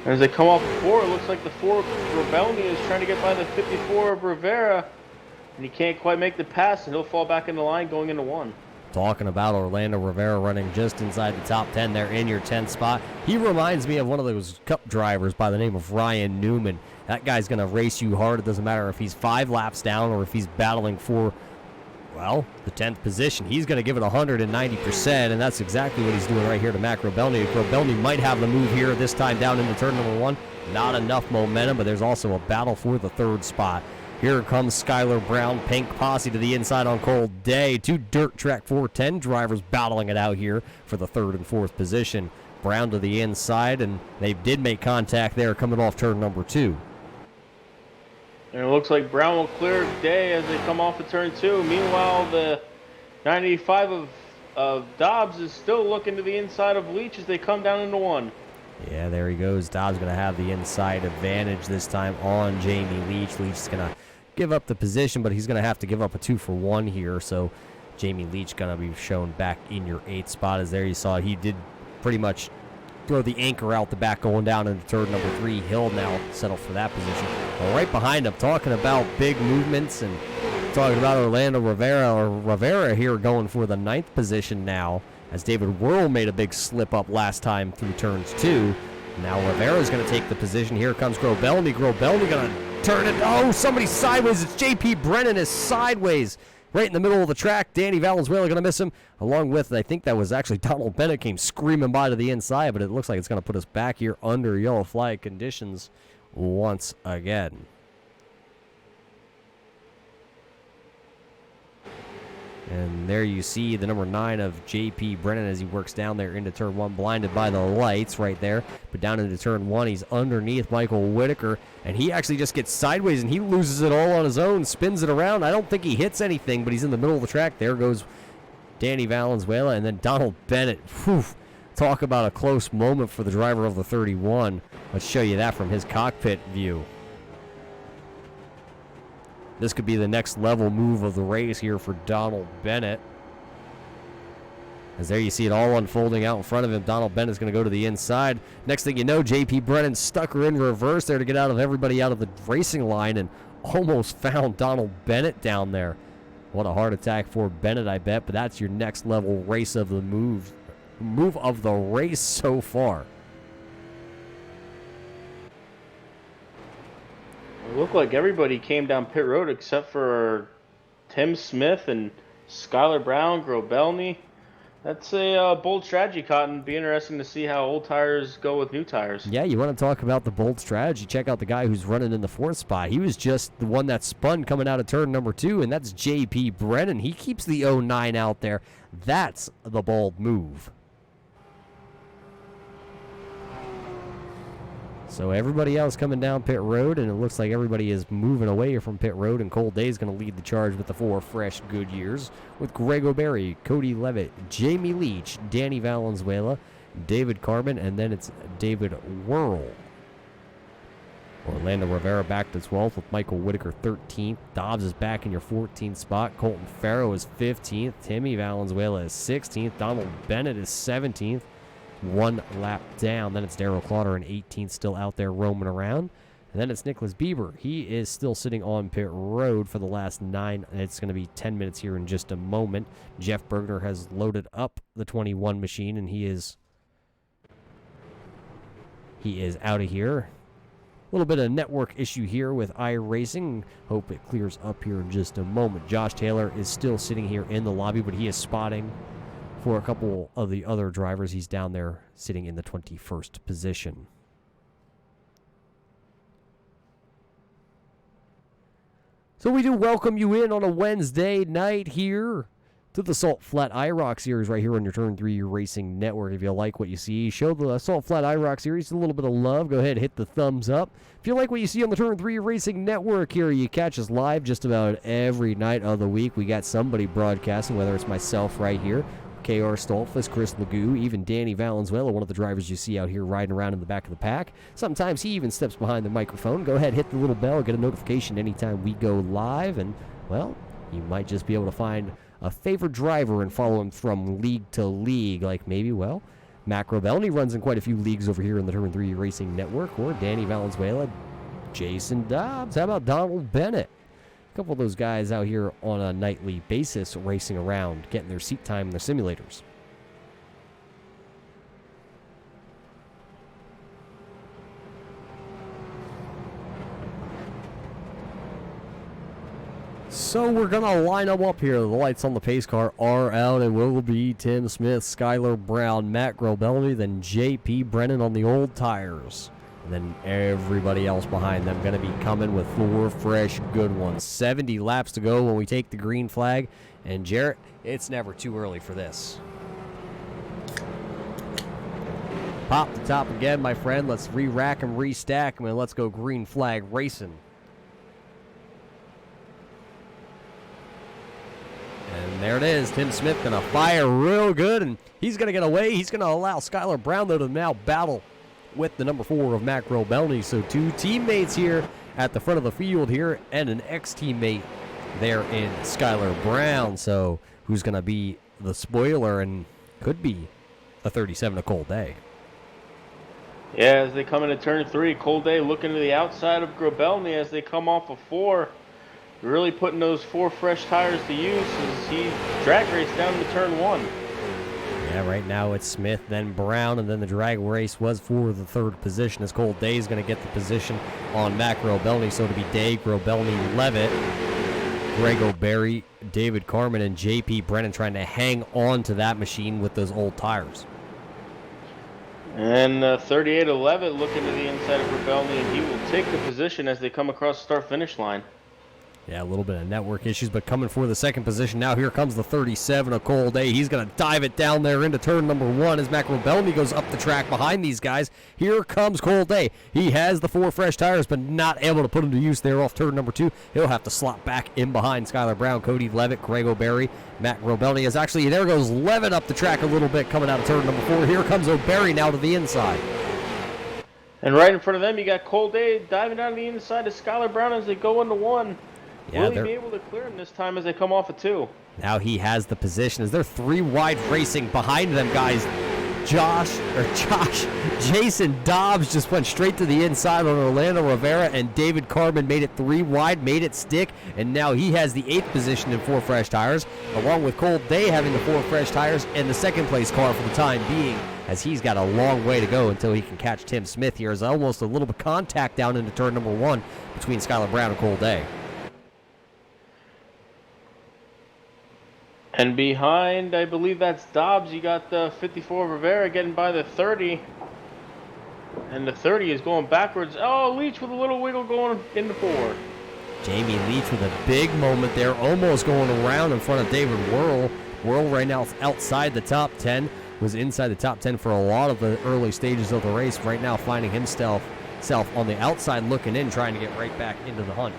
As they come off the 4, it looks like the 4 of Rebelny is trying to get by the 54 of Rivera. And he can't quite make the pass, and he'll fall back in the line going into 1. Talking about Orlando Rivera running just inside the top 10 there in your 10th spot. He reminds me of one of those cup drivers by the name of Ryan Newman. That guy's going to race you hard. It doesn't matter if he's 5 laps down or if he's battling for, well, the 10th position. He's going to give it 190%, and that's exactly what he's doing right here to Mac Robelny. Robelny might have the move here this time down into turn number 1. Not enough momentum, but there's also a battle for the 3rd spot. Here comes Skylar Brown, Pink Posse to the inside on Cold Day. 2 Dirt Track 410 drivers battling it out here for the 3rd and 4th position. Brown to the inside, and they did make contact there coming off turn number 2. And it looks like Brown will clear Day as they come off of turn 2. Meanwhile, the 95 of Dobbs is still looking to the inside of Leach as they come down into 1. Yeah, there he goes. Dobbs going to have the inside advantage this time on Jamie Leach. Leach is going to give up the position, but he's going to have to give up a 2-for-1 here. So Jamie Leach going to be shown back in your 8th spot. As there you saw, he did pretty much throw the anchor out the back going down into turn number 3. He'll now settle for that position. Well, right behind him, talking about big movements and talking about Orlando Rivera here going for the 9th position now, as David Whirl made a big slip up last time through turns 2. Now Rivera's going to take the position. Here comes Grobelny. Grobelny going to turn it. Oh, somebody's sideways. It's JP Brennan is sideways right in the middle of the track. Danny Valenzuela going to miss him, along with, I think that was actually Donald Bennett came screaming by to the inside, but it looks like it's going to put us back here under yellow flag conditions once again. And there you see the number 9 of J.P. Brennan as he works down there into turn 1, blinded by the lights right there. But down into turn 1, he's underneath Michael Whitaker, and he actually just gets sideways, and he loses it all on his own, spins it around. I don't think he hits anything, but he's in the middle of the track. There goes Danny Valenzuela, and then Donald Bennett. Whew, talk about a close moment for the driver of the 31. Let's show you that from his cockpit view. This could be the next level move of the race here for Donald Bennett. As there you see it all unfolding out in front of him. Donald Bennett's going to go to the inside. Next thing you know, J.P. Brennan stuck her in reverse there to get out of everybody out of the racing line and almost found Donald Bennett down there. What a heart attack for Bennett, I bet. But that's your next level race of the move of the race so far. It looked like everybody came down pit road except for Tim Smith and Skylar Brown, Grobelny. That's a bold strategy, Cotton. Be interesting to see how old tires go with new tires. Yeah, you want to talk about the bold strategy. Check out the guy who's running in the 4th spot. He was just the one that spun coming out of turn number 2, and that's J.P. Brennan. He keeps the 09 out there. That's the bold move. So everybody else coming down pit road, and it looks like everybody is moving away from pit road, and Cold Day is going to lead the charge with the 4 fresh Goodyears, with Greg O'Berry, Cody Levitt, Jamie Leach, Danny Valenzuela, David Carbon, and then it's David Whirl. Orlando Rivera back to 12th with Michael Whitaker 13th. Dobbs is back in your 14th spot. Colton Farrow is 15th. Timmy Valenzuela is 16th. Donald Bennett is 17th. 1 lap down. Then it's Darrell Clotter in 18th, still out there roaming around. And then it's Nicholas Bieber. He is still sitting on pit road for the last 9. It's going to be 10 minutes here in just a moment. Jeff Bergner has loaded up the 21 machine, and he is out of here. A little bit of network issue here with iRacing. Hope it clears up here in just a moment. Josh Taylor is still sitting here in the lobby, but he is spotting for a couple of the other drivers. He's down there sitting in the 21st position. So we do welcome you in on a Wednesday night here to the Salt Flat IROC series right here on your Turn 3 Racing Network. If you like what you see, show the Salt Flat IROC series a little bit of love. Go ahead and hit the thumbs up. If you like what you see on the Turn 3 Racing Network here, you catch us live just about every night of the week. We got somebody broadcasting, whether it's myself right here, KR Stolfus, Chris Legoo, even Danny Valenzuela, one of the drivers you see out here riding around in the back of the pack. Sometimes he even steps behind the microphone. Go ahead, hit the little bell, get a notification anytime we go live, and, well, you might just be able to find a favorite driver and follow him from league to league, like maybe, well, Mac Robelny runs in quite a few leagues over here in the Turn 3 Racing Network, or Danny Valenzuela, Jason Dobbs, how about Donald Bennett? A couple of those guys out here on a nightly basis racing around, getting their seat time in their simulators. So we're going to line them up here. The lights on the pace car are out, and will be Tim Smith, Skylar Brown, Matt Grobelny, then J.P. Brennan on the old tires. And then everybody else behind them going to be coming with 4 fresh good ones. 70 laps to go when we take the green flag. And Jarrett, it's never too early for this. Pop the top again, my friend. Let's re-rack and restack them, and let's go green flag racing. And there it is. Tim Smith going to fire real good, and he's going to get away. He's going to allow Skylar Brown, though, to now battle with the number 4 of Mac Robelny. So 2 teammates here at the front of the field here, and an ex-teammate there in Skylar Brown. So who's going to be the spoiler, and could be a 37 of Cole Day. Yeah, as they come into turn 3, Cole Day looking to the outside of Grobelny as they come off of 4. Really putting those 4 fresh tires to use as he drag raced down to turn 1. Yeah, right now it's Smith, then Brown, and then the drag race was for the 3rd position as Cole Day is going to get the position on Mac Grobelny. So to be Day, Grobelny, Levitt, Greg O'Berry, David Carmen, and J.P. Brennan trying to hang on to that machine with those old tires. And 38 of Levitt looking to the inside of Grobelny, and he will take the position as they come across the start-finish line. Yeah, a little bit of network issues, but coming for the 2nd position. Now here comes the 37 of Cole Day. He's going to dive it down there into turn number 1 as Mac Robelny goes up the track behind these guys. Here comes Cole Day. He has the 4 fresh tires, but not able to put them to use there off turn number 2. He'll have to slot back in behind Skylar Brown, Cody Levitt, Greg O'Berry. Mac Robelny is actually, there goes Levitt up the track a little bit coming out of turn number 4. Here comes O'Berry now to the inside. And right in front of them, you got Cole Day diving down to the inside of Skylar Brown as they go into 1. Yeah, Will he be able to clear him this time as they come off of 2? Now he has the position as they're 3 wide racing behind them, guys. Jason Dobbs just went straight to the inside on Orlando Rivera, and David Carmen made it 3 wide, made it stick, and now he has the 8th position in 4 fresh tires, along with Cole Day having the 4 fresh tires and the 2nd place car for the time being, as he's got a long way to go until he can catch Tim Smith here. As almost a little bit of contact down into turn number 1 between Skylar Brown and Cole Day. And behind, I believe that's Dobbs. You got the 54 Rivera getting by the 30. And the 30 is going backwards. Oh, Leach with a little wiggle going into 4. Jamie Leach with a big moment there, almost going around in front of David Whirl. Whirl right now outside the top 10. Was inside the top 10 for a lot of the early stages of the race. Right now finding himself on the outside looking in, trying to get right back into the hunt.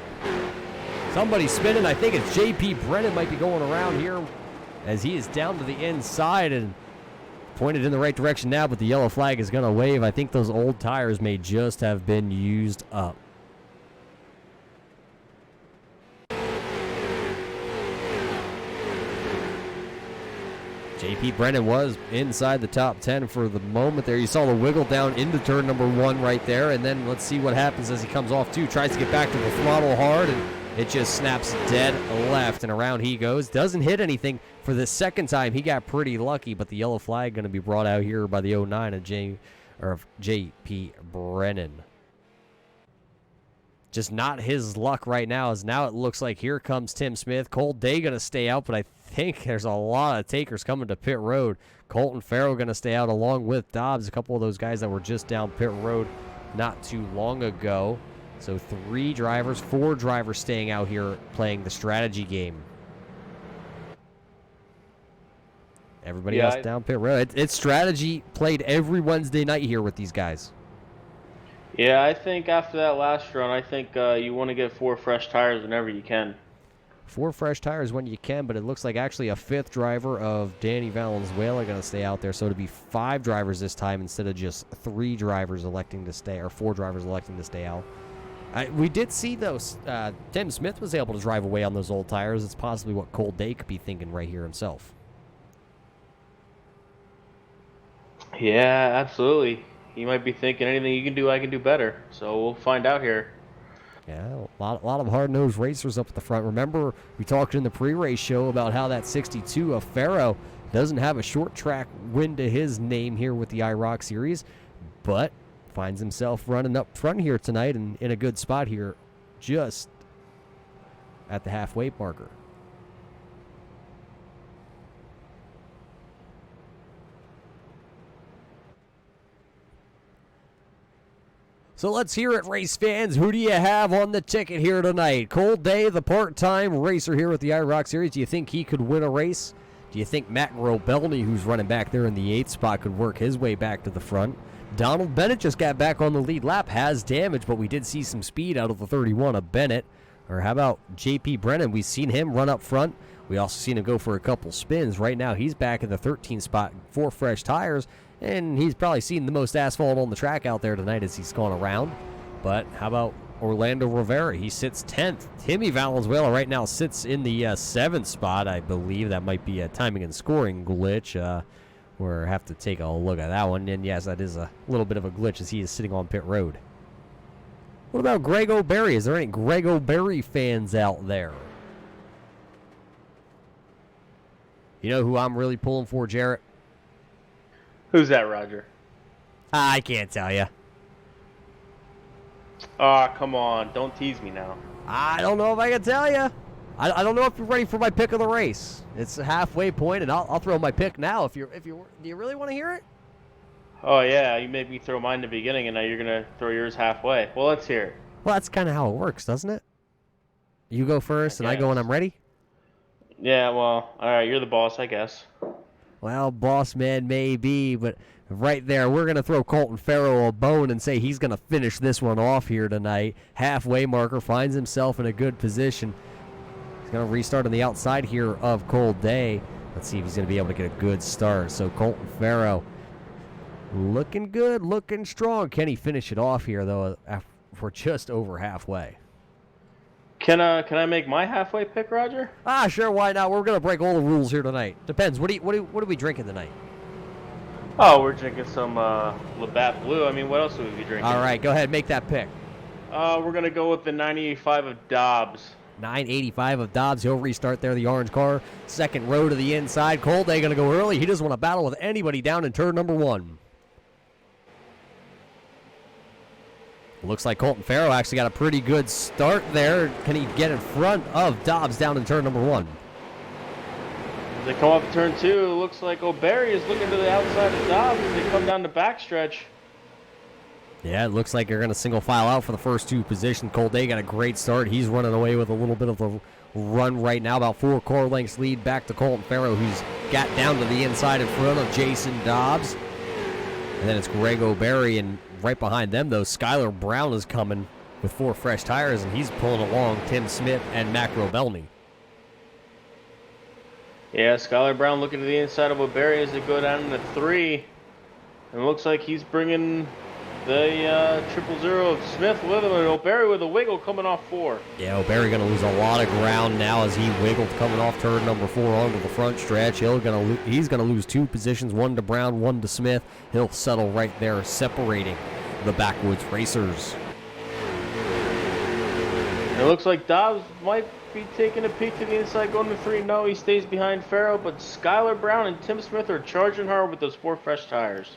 Somebody spinning. I think it's J.P. Brennan might be going around here, as he is down to the inside and pointed in the right direction now, but the yellow flag is going to wave. I think those old tires may just have been used up. J.P. Brennan was inside the top 10 for the moment there. You saw the wiggle down into turn number 1 right there, and then let's see what happens as he comes off 2. Tries to get back to the throttle hard, and it just snaps dead left, and around he goes. Doesn't hit anything for the 2nd time. He got pretty lucky, but the yellow flag going to be brought out here by the 09 of J.P. Brennan. Just not his luck right now, as now it looks like here comes Tim Smith. Cole Day going to stay out, but I think there's a lot of takers coming to pit road. Colton Farrell going to stay out along with Dobbs, a couple of those guys that were just down pit road not too long ago. So 4 drivers staying out here playing the strategy game. everybody Yeah, else down pit road. It's strategy played every Wednesday night here with these guys. Yeah, I think after that last run, I think you want to get 4 fresh tires whenever you can. 4 fresh tires when you can, but it looks like actually a 5th driver of Danny Valenzuela going to stay out there. So to be 5 drivers this time instead of just 3 drivers electing to stay, or 4 drivers electing to stay out. We did see those. Tim Smith was able to drive away on those old tires. It's possibly what Cole Day could be thinking right here himself. Yeah, absolutely. He might be thinking anything you can do, I can do better. So we'll find out here. Yeah, a lot of hard-nosed racers up at the front. Remember, we talked in the pre-race show about how that 62 of Farrow doesn't have a short track win to his name here with the IROC series, but finds himself running up front here tonight and in a good spot here just at the halfway marker. So let's hear it, race fans. Who do you have on the ticket here tonight? Cole Day, the part-time racer here with the IROC Series. Do you think he could win a race? Do you think Matt Grobelny, who's running back there in the 8th spot, could work his way back to the front? Donald Bennett just got back on the lead lap, has damage, but we did see some speed out of the 31 of Bennett. Or how about J.P. Brennan? We've seen him run up front. We also seen him go for a couple spins. Right now, he's back in the 13th spot, 4 fresh tires. And he's probably seen the most asphalt on the track out there tonight as he's gone around. But how about Orlando Rivera? He sits 10th. Timmy Valenzuela right now sits in the 7th spot, I believe. That might be a timing and scoring glitch. We'll have to take a look at that one. And yes, that is a little bit of a glitch as he is sitting on pit road. What about Greg O'Berry? Is there any Greg O'Berry fans out there? You know who I'm really pulling for, Jarrett? Who's that, Roger? I can't tell you. Ah, come on. Don't tease me now. I don't know if I can tell you. I don't know if you're ready for my pick of the race. It's a halfway point, and I'll throw my pick now. Do you really want to hear it? Oh, yeah. You made me throw mine in the beginning, and now you're going to throw yours halfway. Well, let's hear it. Well, that's kind of how it works, doesn't it? You go first, and I go when I'm ready? Yeah, well, all right. You're the boss, I guess. Well, boss man may be, but right there, we're going to throw Colton Farrow a bone and say he's going to finish this one off here tonight. Halfway marker, finds himself in a good position. He's going to restart on the outside here of Cole Day. Let's see if he's going to be able to get a good start. So Colton Farrow looking good, looking strong. Can he finish it off here, though? We're just over halfway. Can I make my halfway pick, Roger? Sure, why not? We're going to break all the rules here tonight. Depends. What are we drinking tonight? Oh, we're drinking some Labatt Blue. I mean, what else would we be drinking? All right, go ahead. Make that pick. We're going to go with the 985 of Dobbs. 985 of Dobbs. He'll restart there, the orange car. Second row to the inside. Cole Day going to go early. He doesn't want to battle with anybody down in turn number 1. Looks like Colton Farrow actually got a pretty good start there. Can he get in front of Dobbs down in turn number 1? As they come up to turn 2, it looks like O'Berry is looking to the outside of Dobbs as they come down the backstretch. Yeah, it looks like they're going to single file out for the first 2 positions. Cole Day got a great start. He's running away with a little bit of a run right now. About 4 car lengths lead back to Colton Farrow, who's got down to the inside in front of Jason Dobbs. And then it's Greg O'Berry, and right behind them, though, Skylar Brown is coming with 4 fresh tires, and he's pulling along Tim Smith and Matt Grobelny. Yeah, Skylar Brown looking to the inside of O'Berry as they go down into 3. And it looks like he's bringing the 000 of Smith with him, and O'Berry with a wiggle coming off 4. Yeah, O'Berry going to lose a lot of ground now as he wiggled coming off turn number 4 onto the front stretch. He's going to lose 2 positions, 1 to Brown, 1 to Smith. He'll settle right there, separating the backwoods racers. And it looks like Dobbs might be taking a peek to the inside, going to 3. No, he stays behind Farrow, but Skylar Brown and Tim Smith are charging hard with those 4 fresh tires.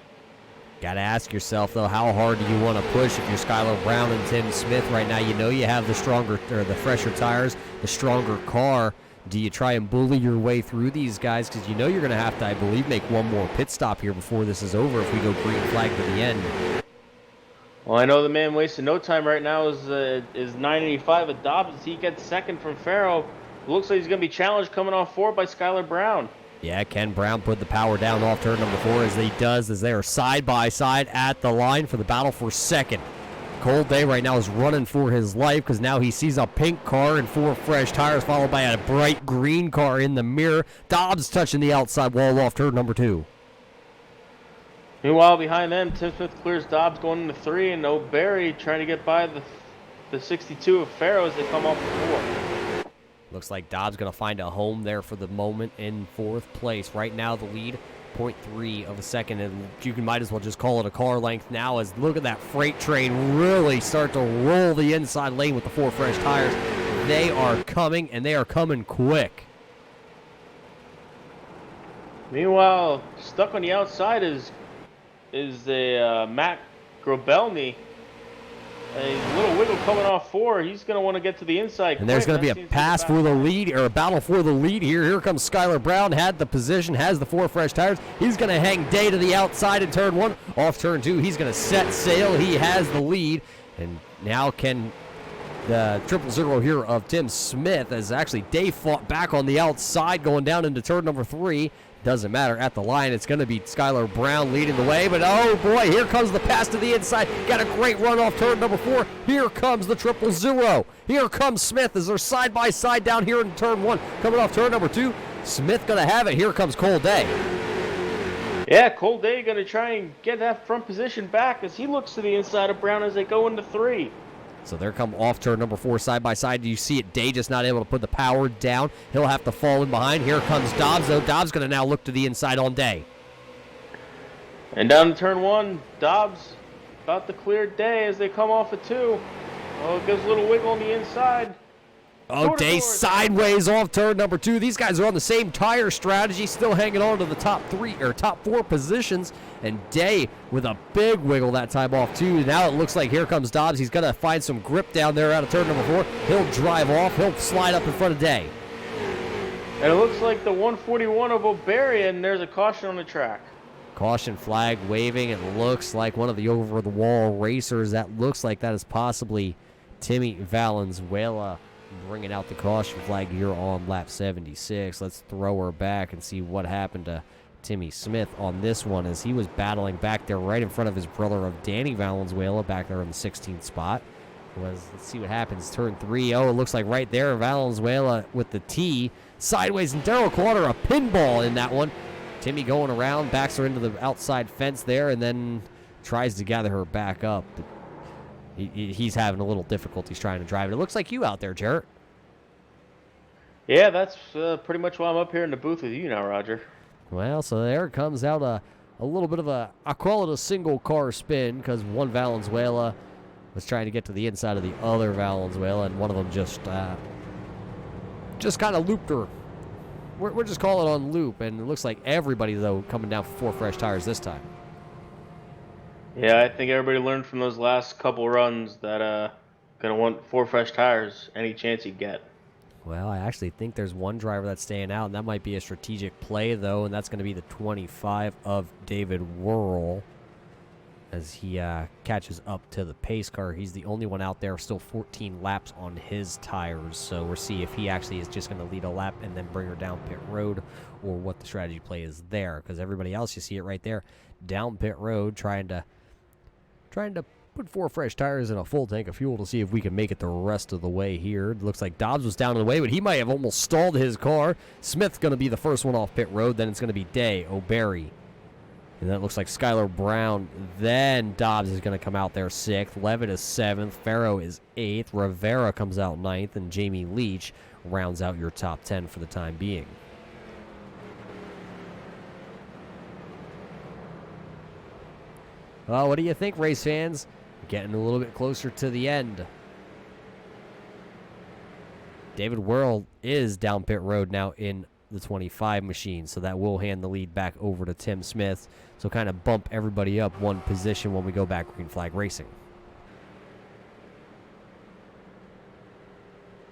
Got to ask yourself, though, how hard do you want to push if you're Skylar Brown and Tim Smith right now? You know you have the fresher tires, the stronger car. Do you try and bully your way through these guys? Because you know you're going to have to, I believe, make one more pit stop here before this is over if we go green flag to the end. Well, I know the man wasting no time right now is 985 of Dobbs. He gets second from Farrow. Looks like he's going to be challenged coming off 4 by Skylar Brown. Yeah, Ken Brown put the power down off turn number 4 as he does, as they are side by side at the line for the battle for second. Cold Day right now is running for his life because now he sees a pink car and 4 fresh tires followed by a bright green car in the mirror. Dobbs touching the outside wall off turn number 2. Meanwhile, behind them, Tim Smith clears Dobbs going into 3, and O'Barry trying to get by the 62 of Farrow as they come off the 4. Looks like Dobbs going to find a home there for the moment in 4th place. Right now the lead, 0.3 of a second, and you might as well just call it a car length now as look at that freight train really start to roll the inside lane with the 4 fresh tires. They are coming, and they are coming quick. Meanwhile, stuck on the outside is a Matt Grobelny. A little wiggle coming off 4. He's going to want to get to the inside. And there's going to be a pass for the lead, or a battle for the lead here. Here comes Skylar Brown, had the position, has the 4 fresh tires. He's going to hang Day to the outside in turn 1. Off turn 2, he's going to set sail. He has the lead. And now can the 000 here of Tim Smith, as actually Day fought back on the outside going down into turn number 3. Doesn't matter at the line. It's going to be Skylar Brown leading the way. But, oh, boy, here comes the pass to the inside. Got a great run off turn number 4. Here comes the 000. Here comes Smith as they're side by side down here in turn 1. Coming off turn number 2. Smith going to have it. Here comes Cole Day. Yeah, Cole Day going to try and get that front position back as he looks to the inside of Brown as they go into 3. So there come off turn number 4 side by side. Do you see it? Day just not able to put the power down. He'll have to fall in behind. Here comes Dobbs, though. Dobbs going to now look to the inside on Day. And down to turn 1, Dobbs about to clear Day as they come off of 2. Oh, it gives a little wiggle on the inside. Oh, Day sideways off turn number 2. These guys are on the same tire strategy, still hanging on to the top 4 positions. And Day with a big wiggle that time off 2. Now it looks like here comes Dobbs. He's going to find some grip down there out of turn number 4. He'll drive off. He'll slide up in front of Day. And it looks like the 141 of O'Barry, and there's a caution on the track. Caution flag waving. It looks like one of the over-the-wall racers. That looks like that is possibly Timmy Valenzuela bringing out the caution flag here on lap 76. Let's throw her back and see what happened to Timmy Smith on this one as he was battling back there right in front of his brother of Danny Valenzuela back there in the 16th spot. Let's see what happens. Turn 3. Oh, it looks like right there Valenzuela with the T sideways, and Darrell caught her a pinball in that one. Timmy going around, backs her into the outside fence there, and then tries to gather her back up. But he's having a little difficulties trying to drive it. It looks like you out there, Jarrett. Yeah, that's pretty much why I'm up here in the booth with you now, Roger. Well, so there comes out a little bit of I call it a single car spin, because one Valenzuela was trying to get to the inside of the other Valenzuela, and one of them just kind of looped her. We're just calling it on loop, and it looks like everybody, though, coming down for 4 fresh tires this time. Yeah, I think everybody learned from those last couple runs that gonna want 4 fresh tires any chance you get. Well, I actually think there's one driver that's staying out, and that might be a strategic play, though, and that's going to be the 25 of David Worrell as he catches up to the pace car. He's the only one out there, still 14 laps on his tires, so we'll see if he actually is just going to lead a lap and then bring her down pit road, or what the strategy play is there, because everybody else, you see it right there, down pit road, trying to put 4 fresh tires and a full tank of fuel to see if we can make it the rest of the way here. It looks like Dobbs was down in the way, but he might have almost stalled his car. Smith's going to be the first one off pit road. Then it's going to be Day, O'Barry. And that looks like Skylar Brown. Then Dobbs is going to come out there 6th. Levitt is 7th. Farrow is 8th. Rivera comes out 9th. And Jamie Leach rounds out your top 10 for the time being. Well, what do you think, race fans? Getting a little bit closer to the end. David Worrell is down pit road now in the 25 machine, so that will hand the lead back over to Tim Smith. So kind of bump everybody up one position when we go back green flag racing.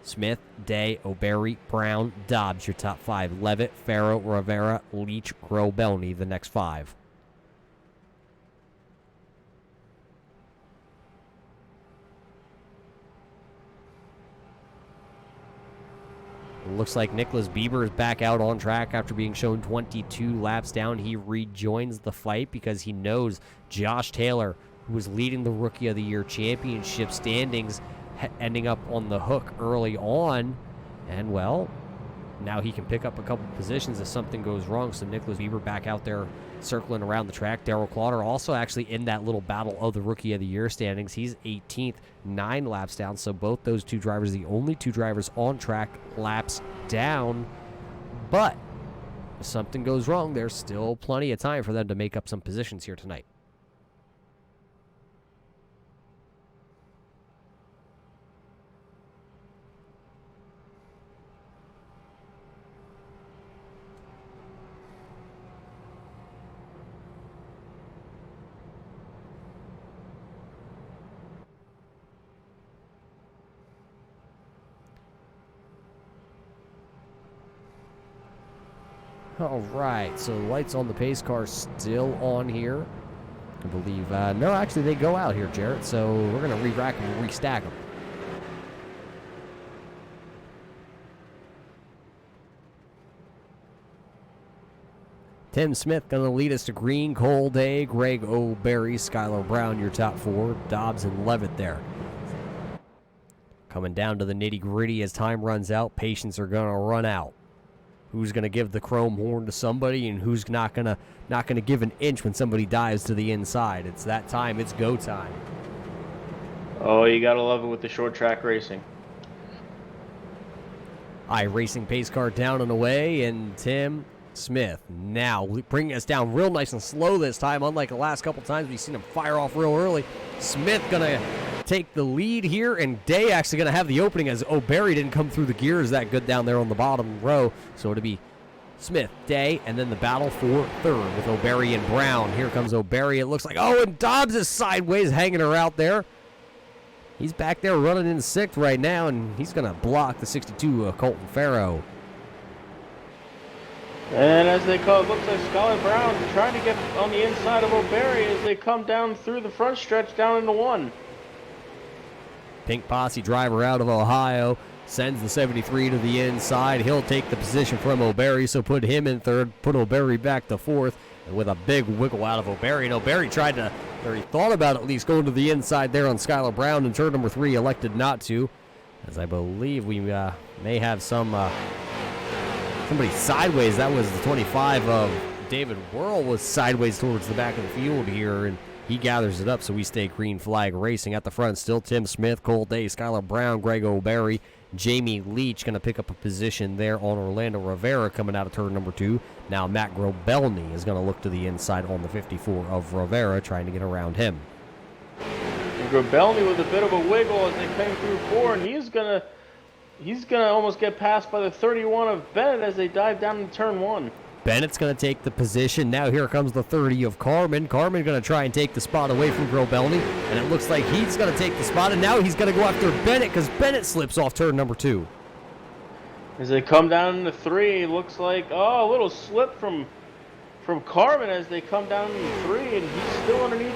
Smith, Day, O'Barry, Brown, Dobbs, your top 5. Levitt, Farrow, Rivera, Leach, Grobelny, the next 5. looks like Nicholas Bieber is back out on track after being shown 22 laps down. He rejoins the fight because he knows Josh Taylor, who was leading the Rookie of the Year championship standings, ending up on the hook early on. And, well, now he can pick up a couple positions if something goes wrong. So Nicholas Bieber back out there circling around the track. Darrell Clotter also actually in that little battle of the Rookie of the Year standings. He's 18th, 9 laps down. So both those two drivers, the only two drivers on track, laps down. But if something goes wrong, there's still plenty of time for them to make up some positions here tonight. All right, so the lights on the pace car still on here. I believe, no, actually they go out here, Jarrett, so we're going to re-rack them and restack them. Tim Smith going to lead us to green. Cole Day, Greg O'Berry, Skylar Brown, your top 4. Dobbs in 11th there. Coming down to the nitty-gritty as time runs out, patience are going to run out. Who's going to give the chrome horn to somebody and who's not going to give an inch when somebody dives to the inside. It's that time. It's go time. Oh, you got to love it with the short track racing. iRacing pace car down and away, and Tim Smith now bringing us down real nice and slow this time. Unlike the last couple times, we've seen him fire off real early. Smith going to take the lead here, and Day actually going to have the opening as O'Berry didn't come through the gears that good down there on the bottom row. So it'll be Smith, Day, and then the battle for third with O'Berry and Brown. Here comes O'Berry. It looks like, oh, and Dobbs is sideways hanging her out there. He's back there running in 6th right now, and he's going to block the 62 Colton Farrow. And as they come, it looks like Skylar Brown trying to get on the inside of O'Berry as they come down through the front stretch down into 1. Pink Posse driver out of Ohio sends the 73 to the inside. He'll take the position from O'Berry, so put him in 3rd, put O'Berry back to 4th, and with a big wiggle out of O'Berry. And O'Berry tried to, or he thought about at least going to the inside there on Skylar Brown in turn number 3, elected not to, as I believe we may have somebody sideways. That was the 25 of David Whirl was sideways towards the back of the field here, and he gathers it up, so we stay green flag racing. At the front still Tim Smith, Cole Day, Skylar Brown, Greg O'Berry, Jamie Leach going to pick up a position there on Orlando Rivera coming out of turn number 2. Now Matt Grobelny is going to look to the inside on the 54 of Rivera, trying to get around him. And Grobelny with a bit of a wiggle as they came through 4, and he's gonna almost get passed by the 31 of Bennett as they dive down into turn 1. Bennett's going to take the position. Now here comes the 30 of Carmen. Carmen going to try and take the spot away from Grobelny, and it looks like he's going to take the spot, and now he's going to go after Bennett because Bennett slips off turn number 2. As they come down into 3, it looks like, oh, a little slip from Carmen as they come down into 3, and he's still underneath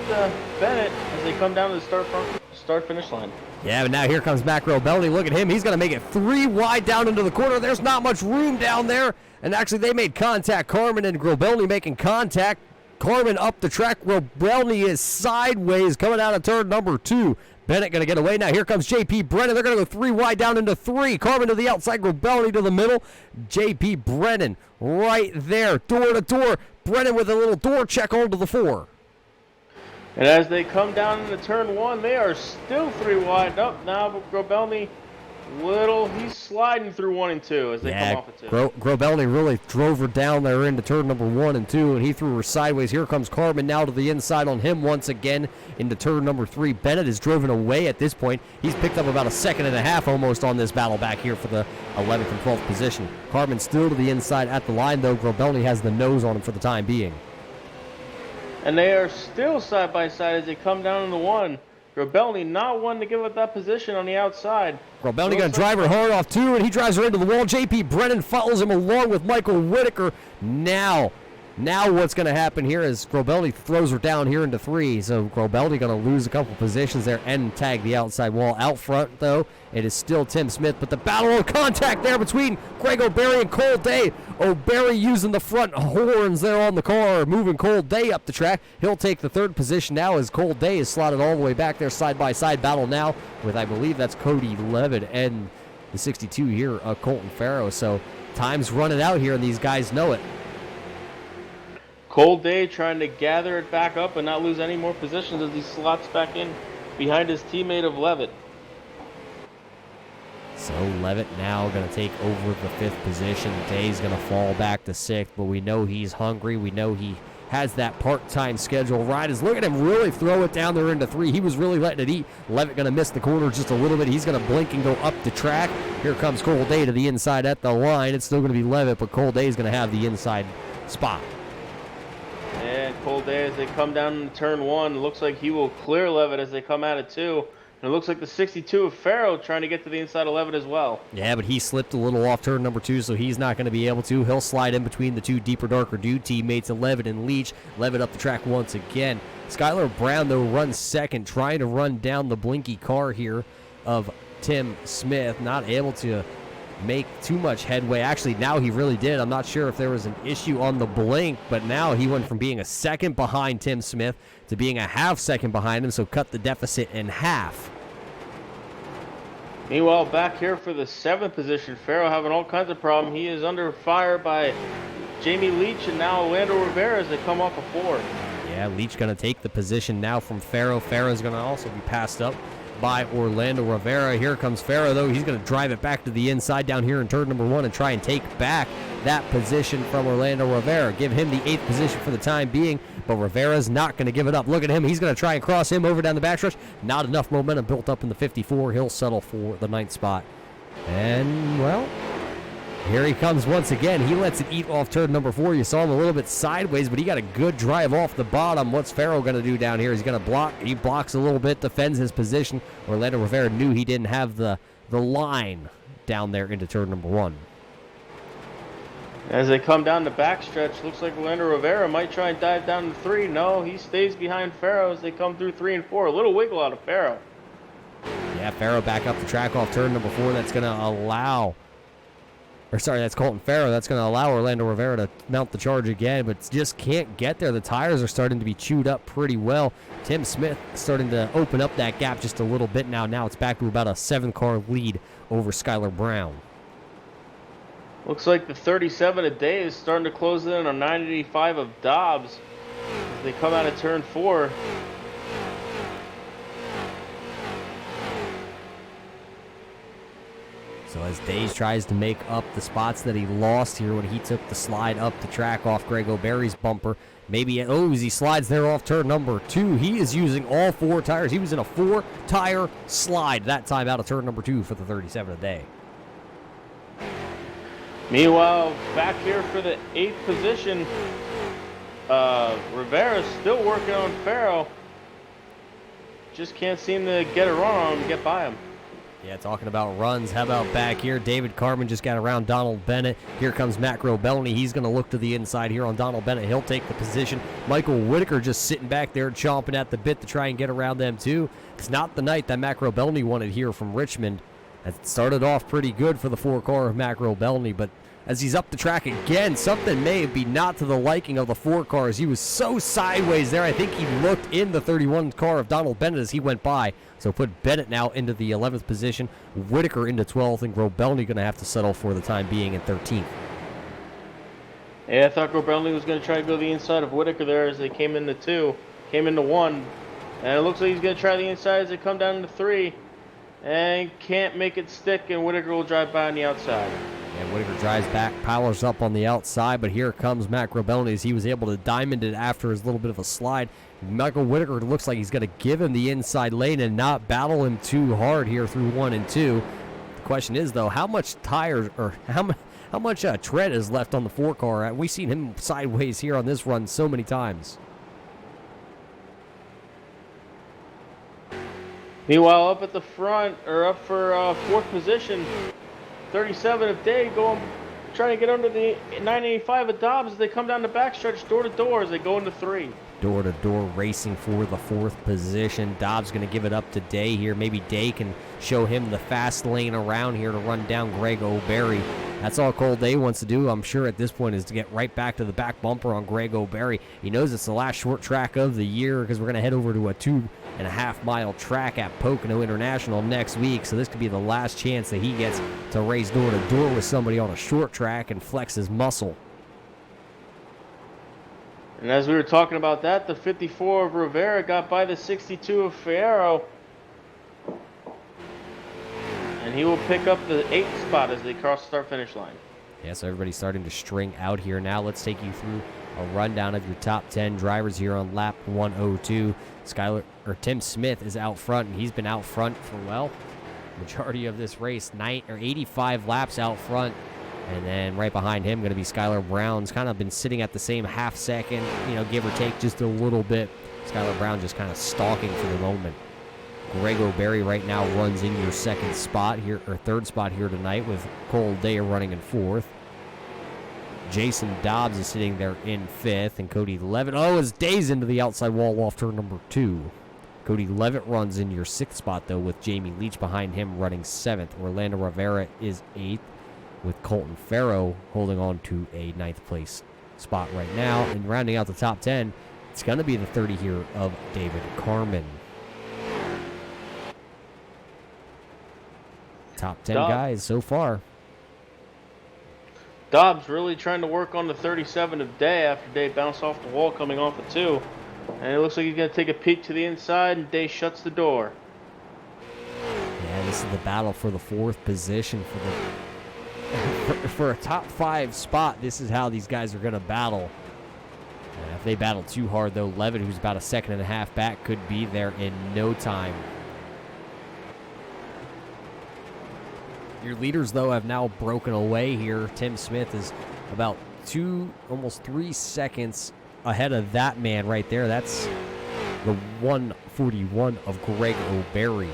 Bennett as they come down to the start-finish line. Yeah, but now here comes Matt Grobelny. Look at him. He's going to make it 3 wide down into the corner. There's not much room down there. And actually, they made contact. Carmen and Grobelny making contact. Carmen up the track. Grobelny is sideways coming out of turn number 2. Bennett going to get away. Now here comes J.P. Brennan. They're going to go 3 wide down into 3. Carmen to the outside. Grobelny to the middle. J.P. Brennan right there. Door to door. Brennan with a little door check onto the 4. And as they come down into turn 1, they are still 3 wide up now. Grobelny, he's sliding through 1 and 2 as they come off of 2. Grobelny really drove her down there into turn number 1 and 2, and he threw her sideways. Here comes Carmen now to the inside on him once again into turn number 3. Bennett is driven away at this point. He's picked up about a second and a half almost on this battle back here for the 11th and 12th position. Carmen still to the inside at the line, though. Grobelny has the nose on him for the time being. And they are still side by side as they come down into 1. Grobelny not one to give up that position on the outside. Grobelny going to drive her hard off 2, and he drives her into the wall. J.P. Brennan follows him along with Michael Whitaker. Now, Now what's going to happen here is Grobelny throws her down here into 3, so Grobelny going to lose a couple positions there and tag the outside wall. Out front, though, it is still Tim Smith, but the battle of contact there between Greg O'Berry and Cole Day. O'Berry using the front horns there on the car, moving Cole Day up the track. He'll take the 3rd position now as Cole Day is slotted all the way back there, side-by-side battle now with, I believe that's Cody Levitt and the 62 here, Colton Farrow. So time's running out here, and these guys know it. Cole Day trying to gather it back up and not lose any more positions as he slots back in behind his teammate of Levitt. So Levitt now going to take over the 5th position. Day's going to fall back to 6th, but we know he's hungry. We know he has that part-time schedule. Riders, look at him really throw it down there into 3. He was really letting it eat. Levitt going to miss the corner just a little bit. He's going to blink and go up the track. Here comes Cole Day to the inside at the line. It's still going to be Levitt, but Cole Day is going to have the inside spot. And Cole Day, as they come down in turn 1, looks like he will clear Levitt as they come out of 2. And it looks like the 62 of Farrow trying to get to the inside of Levitt as well. Yeah, but he slipped a little off turn number 2, so he's not going to be able to. He'll slide in between the 2 deeper, darker dude teammates of Levitt and Leach. Levitt up the track once again. Skylar Brown, though, runs 2nd, trying to run down the blinky car here of Tim Smith. Not able to make too much headway. Actually, now he really did. I'm not sure if there was an issue on the blink, but now he went from being a 2nd behind Tim Smith to being a half second behind him, so cut the deficit in half. Meanwhile, back here for the 7th position, Farrow having all kinds of problems. He is under fire by Jamie Leach and now Orlando Rivera as they come off a 4. Yeah, Leach going to take the position now from Farrow. Farrow's going to also be passed up by Orlando Rivera. Here comes Farrow, though. He's going to drive it back to the inside down here in turn number 1 and try and take back that position from Orlando Rivera. Give him the 8th position for the time being, but Rivera's not going to give it up. Look at him. He's going to try and cross him over down the backstretch. Not enough momentum built up in the 54. He'll settle for the 9th spot. And, well, here he comes once again. He lets it eat off turn number 4. You saw him a little bit sideways, but he got a good drive off the bottom. What's Farrow going to do down here? He's going to block. He blocks a little bit, defends his position. Orlando Rivera knew he didn't have the line down there into turn number 1. As they come down the backstretch, looks like Orlando Rivera might try and dive down to 3. No, he stays behind Farrow as they come through 3 and 4. A little wiggle out of Farrow. Yeah, Farrow back up the track off turn number 4. That's going to allow... that's Colton Farrow. That's going to allow Orlando Rivera to mount the charge again, but just can't get there. The tires are starting to be chewed up pretty well. Tim Smith starting to open up that gap just a little bit now. Now it's back to about a 7-car lead over Skylar Brown. Looks like the 37 a day is starting to close in on 985 of Dobbs as they come out of turn 4. So as Days tries to make up the spots that he lost here when he took the slide up the track off Greg O'Berry's bumper. Maybe, as he slides there off turn number 2, he is using all 4 tires. He was in a 4-tire slide that time out of turn number 2 for the 37 a day. Meanwhile, back here for the 8th position, Rivera's still working on Farrow. Just can't seem to get a run on him, get by him. Yeah, talking about runs, how about back here? David Carmen just got around Donald Bennett. Here comes Matt Grobelny. He's going to look to the inside here on Donald Bennett. He'll take the position. Michael Whitaker just sitting back there chomping at the bit to try and get around them too. It's not the night that Matt Grobelny wanted here from Richmond. It started off pretty good for the 4-car of Matt Grobelny, but as he's up the track again, something may be not to the liking of the 4 cars. He was so sideways there. I think he looked in the 31 car of Donald Bennett as he went by. So put Bennett now into the 11th position, Whitaker into 12th, and Grobelny going to have to settle for the time being in 13th. Yeah, I thought Grobelny was going to try to go the inside of Whitaker there as they came into 2, came into 1. And it looks like he's going to try the inside as they come down to 3. And can't make it stick, and Whitaker will drive by on the outside. And Whitaker drives back, powers up on the outside, but here comes Matt Grobelny as he was able to diamond it after his little bit of a slide. Michael Whitaker looks like he's going to give him the inside lane and not battle him too hard here through 1 and 2. The question is, though, how much tires or how much tread is left on the 4-car? We've seen him sideways here on this run so many times. Meanwhile, up at the front, or up for 4th position, 37 of Day trying to get under the 985 of Dobbs as they come down the backstretch door to door as they go into 3. Door-to-door racing for the 4th position. Dobbs going to give it up to Day here. Maybe Day can show him the fast lane around here to run down Greg O'Berry. That's all Cole Day wants to do, I'm sure, at this point, is to get right back to the back bumper on Greg O'Berry. He knows it's the last short track of the year because we're going to head over to a 2.5-mile track at Pocono International next week. So this could be the last chance that he gets to race door-to-door with somebody on a short track and flex his muscle. And as we were talking about that, the 54 of Rivera got by the 62 of Fierro. And he will pick up the 8th spot as they cross the start-finish line. Yeah, so everybody's starting to string out here now. Let's take you through a rundown of your top 10 drivers here on lap 102. Tim Smith is out front, and he's been out front for, well, majority of this race, 85 laps out front. And then right behind him going to be Skylar Brown's kind of been sitting at the same half second, give or take just a little bit. Skylar Brown just kind of stalking for the moment. Greg O'Berry right now runs in your 2nd spot here, or 3rd spot here tonight, with Cole Day running in 4th. Jason Dobbs is sitting there in 5th, and Cody Levitt, his Day's into the outside wall off turn number 2. Cody Levitt runs in your 6th spot, though, with Jamie Leach behind him running 7th. Orlando Rivera is 8th, with Colton Farrow holding on to a 9th place spot right now. And rounding out the top 10, it's going to be the 30 here of David Carmen. Top 10 guys so far. Dobbs really trying to work on the 37 of Day after Day bounced off the wall coming off of 2. And it looks like he's going to take a peek to the inside, and Day shuts the door. Yeah, this is the battle for the 4th position for a top 5 spot. This is how these guys are going to battle. If they battle too hard, though, Levitt, who's about a 2.5 seconds back, could be there in no time. Your leaders, though, have now broken away here. Tim Smith is about almost 3 seconds ahead of that man right there. That's the 141 of Greg O'Berry.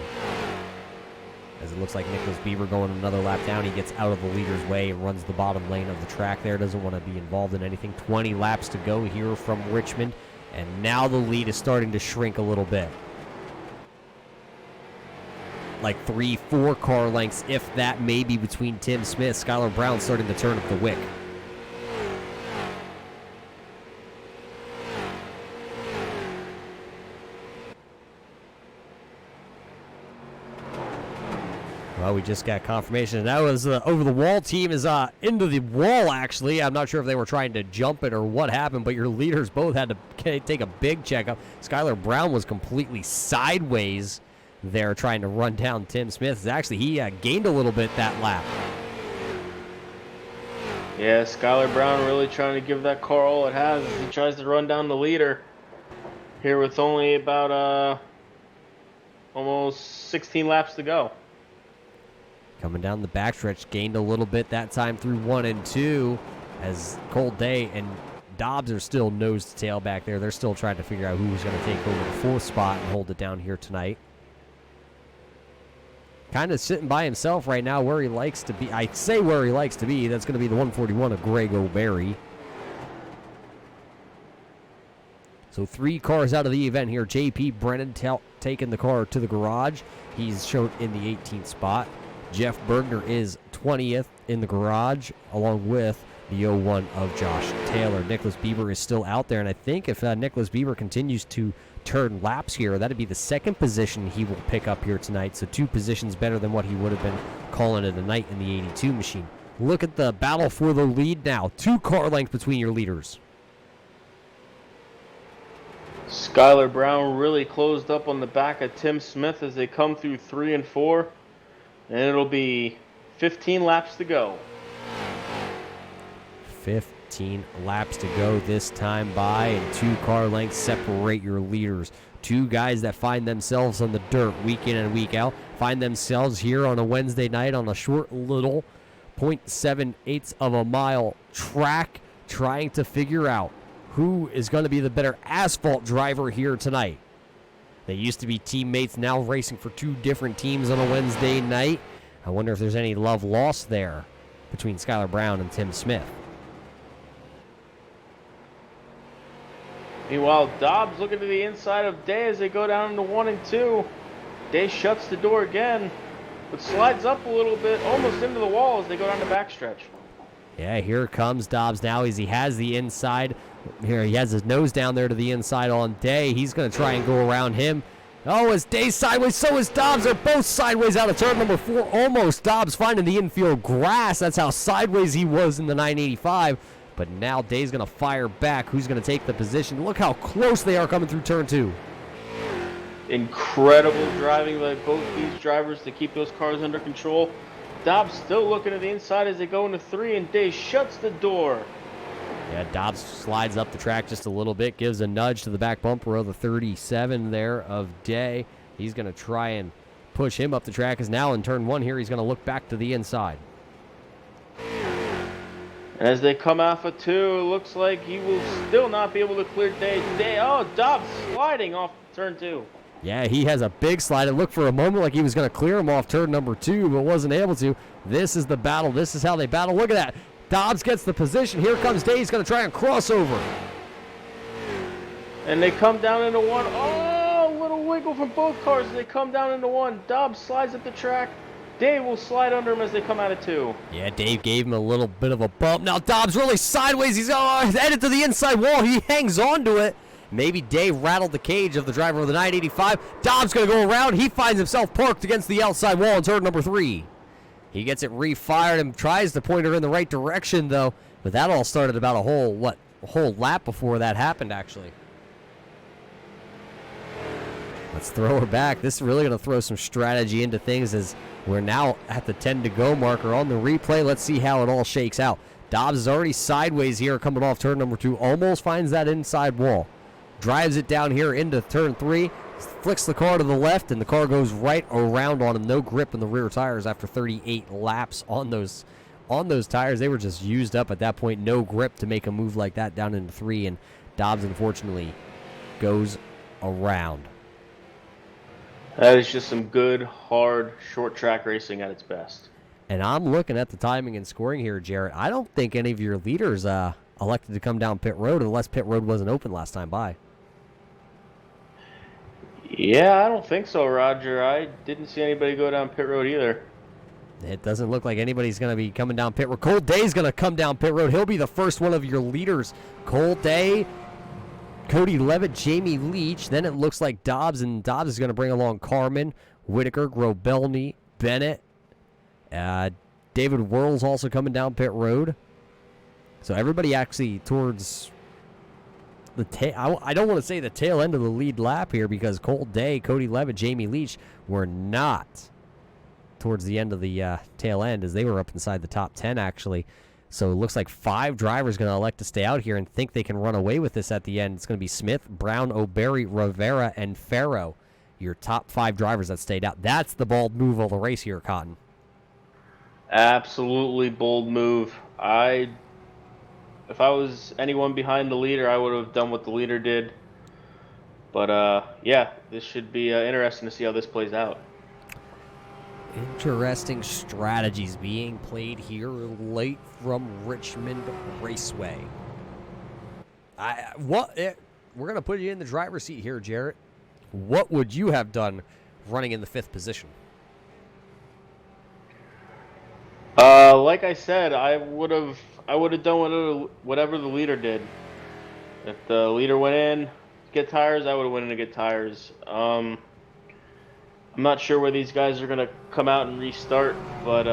As it looks like Nicholas Bieber going another lap down. He gets out of the leader's way and runs the bottom lane of the track there. Doesn't want to be involved in anything. 20 laps to go here from Richmond. And now the lead is starting to shrink a little bit. Like 3-4 car lengths, if that, maybe between Tim Smith. Skylar Brown starting to turn up the wick. Well, we just got confirmation. That was over-the-wall team is into the wall, actually. I'm not sure if they were trying to jump it or what happened, but your leaders both had to take a big checkup. Skylar Brown was completely sideways there trying to run down Tim Smith. Actually, he gained a little bit that lap. Yeah, Skylar Brown really trying to give that car all it has as he tries to run down the leader here with only about almost 16 laps to go. Coming down the backstretch, gained a little bit that time through 1 and 2 as Cole Day and Dobbs are still nose to tail back there. They're still trying to figure out who's going to take over the 4th spot and hold it down here tonight. Kind of sitting by himself right now where he likes to be. I say where he likes to be. That's going to be the 141 of Greg O'Berry. So 3 cars out of the event here. JP Brennan taking the car to the garage. He's shown in the 18th spot. Jeff Bergner is 20th in the garage, along with the 01 of Josh Taylor. Nicholas Bieber is still out there, and I think if Nicholas Bieber continues to turn laps here, that'd be the 2nd position he will pick up here tonight, so 2 positions better than what he would have been calling it a night in the 82 machine. Look at the battle for the lead now. 2 car lengths between your leaders. Skylar Brown really closed up on the back of Tim Smith as they come through 3 and 4. And it'll be 15 laps to go. 15 laps to go this time by, and 2 car lengths separate your leaders. 2 guys that find themselves on the dirt week in and week out, find themselves here on a Wednesday night on a short little 0.78 of a mile track, trying to figure out who is going to be the better asphalt driver here tonight. They used to be teammates, now racing for 2 different teams on a Wednesday night. I wonder if there's any love lost there between Skylar Brown and Tim Smith. Meanwhile, Dobbs looking to the inside of Day as they go down into 1 and 2. Day shuts the door again, but slides up a little bit, almost into the wall as they go down the backstretch. Yeah, here comes Dobbs now as he has the inside. Here, he has his nose down there to the inside on Day. He's going to try and go around him. Oh, as Day's sideways, so is Dobbs. They're both sideways out of turn number 4. Almost Dobbs finding the infield grass. That's how sideways he was in the 985. But now Day's going to fire back. Who's going to take the position? Look how close they are coming through turn 2. Incredible driving by both these drivers to keep those cars under control. Dobbs still looking to the inside as they go into 3, and Day shuts the door. Yeah, Dobbs slides up the track just a little bit, gives a nudge to the back bumper of the 37 there of Day. He's going to try and push him up the track, as now in turn 1 here, he's going to look back to the inside. As they come off of 2, it looks like he will still not be able to clear Day. Oh, Dobbs sliding off turn 2. Yeah, he has a big slide. It looked for a moment like he was going to clear him off turn number 2, but wasn't able to. This is the battle. This is how they battle. Look at that. Dobbs gets the position. Here comes Day. He's going to try and cross over. And they come down into 1. Oh, little wiggle from both cars as they come down into 1. Dobbs slides up the track. Day will slide under him as they come out of 2. Yeah, Dave gave him a little bit of a bump. Now Dobbs really sideways. He's headed to the inside wall. He hangs on to it. Maybe Dave rattled the cage of the driver of the 985. Dobbs going to go around. He finds himself parked against the outside wall in turn number 3. He gets it refired and tries to point her in the right direction, though. But that all started about a whole lap before that happened, actually. Let's throw her back. This is really going to throw some strategy into things as we're now at the 10 to go marker on the replay. Let's see how it all shakes out. Dobbs is already sideways here coming off turn number 2. Almost finds that inside wall. Drives it down here into turn 3. Flicks the car to the left, and the car goes right around on him. No grip in the rear tires after 38 laps on those tires. They were just used up at that point. No grip to make a move like that down into 3, and Dobbs, unfortunately, goes around. That is just some good, hard, short track racing at its best. And I'm looking at the timing and scoring here, Jarrett. I don't think any of your leaders elected to come down pit road unless pit road wasn't open last time by. Yeah, I don't think so, Roger. I didn't see anybody go down pit road either. It doesn't look like anybody's going to be coming down pit road. Cole Day's going to come down pit road. He'll be the first one of your leaders. Cole Day, Cody Levitt, Jamie Leach. Then it looks like Dobbs, and Dobbs is going to bring along Carmen, Whitaker, Grobelny, Bennett. David Whirl's also coming down pit road. So everybody actually towards the tail. I don't want to say the tail end of the lead lap here because Cole Day, Cody Levitt, Jamie Leach were not towards the end of the tail end as they were up inside the top 10 actually. So it looks like 5 drivers going to elect to stay out here and think they can run away with this at the end. It's going to be Smith, Brown, O'Berry, Rivera, and Farrow, your top 5 drivers that stayed out. That's the bold move of the race here, Cotton. Absolutely bold move. If I was anyone behind the leader, I would have done what the leader did. But yeah, this should be interesting to see how this plays out. Interesting strategies being played here late from Richmond Raceway. We're going to put you in the driver's seat here, Jarrett. What would you have done running in the 5th position? Like I said, I would have done whatever the leader did. If the leader went in to get tires, I would have went in to get tires. I'm not sure where these guys are going to come out and restart, but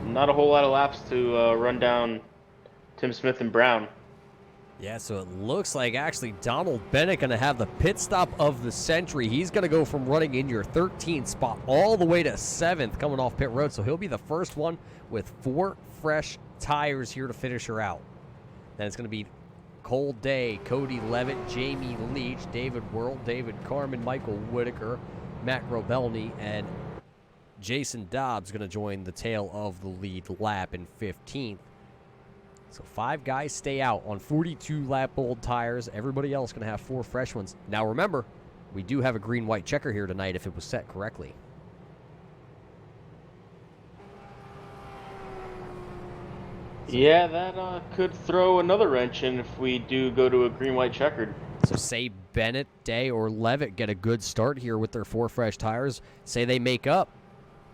not a whole lot of laps to run down Tim Smith and Brown. Yeah, so it looks like actually Donald Bennett going to have the pit stop of the century. He's going to go from running in your 13th spot all the way to 7th coming off pit road. So he'll be the first one with 4 fresh tires here to finish her out. Then it's going to be Cole Day, Cody Levitt, Jamie Leach, David Whirl, David Carmen, Michael Whitaker, Matt Grobelny, and Jason Dobbs going to join the tail of the lead lap in 15th. So 5 guys stay out on 42 lap old tires. Everybody else going to have 4 fresh ones. Now remember, we do have a green-white checker here tonight if it was set correctly. Yeah, that could throw another wrench in if we do go to a green-white checkered. So say Bennett, Day, or Levitt get a good start here with their 4 fresh tires. Say they make up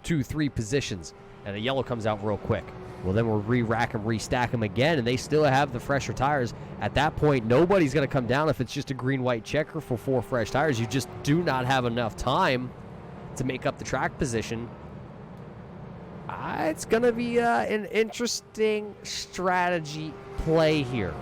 2-3 positions, and a yellow comes out real quick. Well, then we'll re-rack them, restack them again, and they still have the fresher tires. At that point, nobody's going to come down if it's just a green-white checker for 4 fresh tires. You just do not have enough time to make up the track position. It's going to be an interesting strategy play here.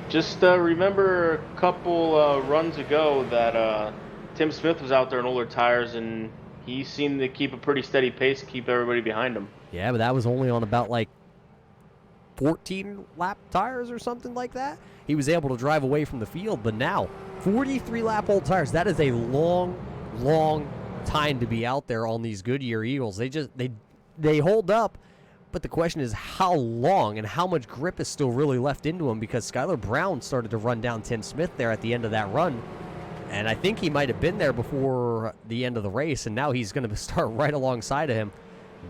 Just remember a couple runs ago that Tim Smith was out there in older tires, and he seemed to keep a pretty steady pace, keep everybody behind him. Yeah, but that was only on about like 14 lap tires or something like that. He was able to drive away from the field, but now 43 lap old tires. That is a long time to be out there on these Goodyear Eagles. They hold up, but the question is how long and how much grip is still really left into them, because Skylar Brown started to run down Tim Smith there at the end of that run. And I think he might have been there before the end of the race, and now he's going to start right alongside of him.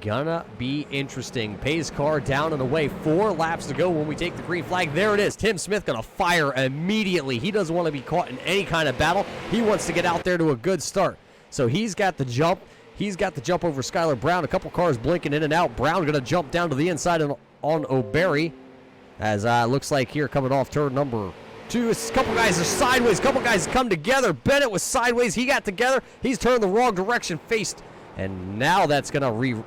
Gonna be interesting. Pace car down and away. 4 laps to go when we take the green flag. There it is. Tim Smith gonna fire immediately. He doesn't want to be caught in any kind of battle. He wants to get out there to a good start. So he's got the jump. He's got the jump over Skylar Brown. A couple cars blinking in and out. Brown gonna jump down to the inside on O'Berry. As looks like here coming off turn number 2. A couple guys are sideways. A couple guys come together. Bennett was sideways. He got together. He's turned the wrong direction, faced. And now that's gonna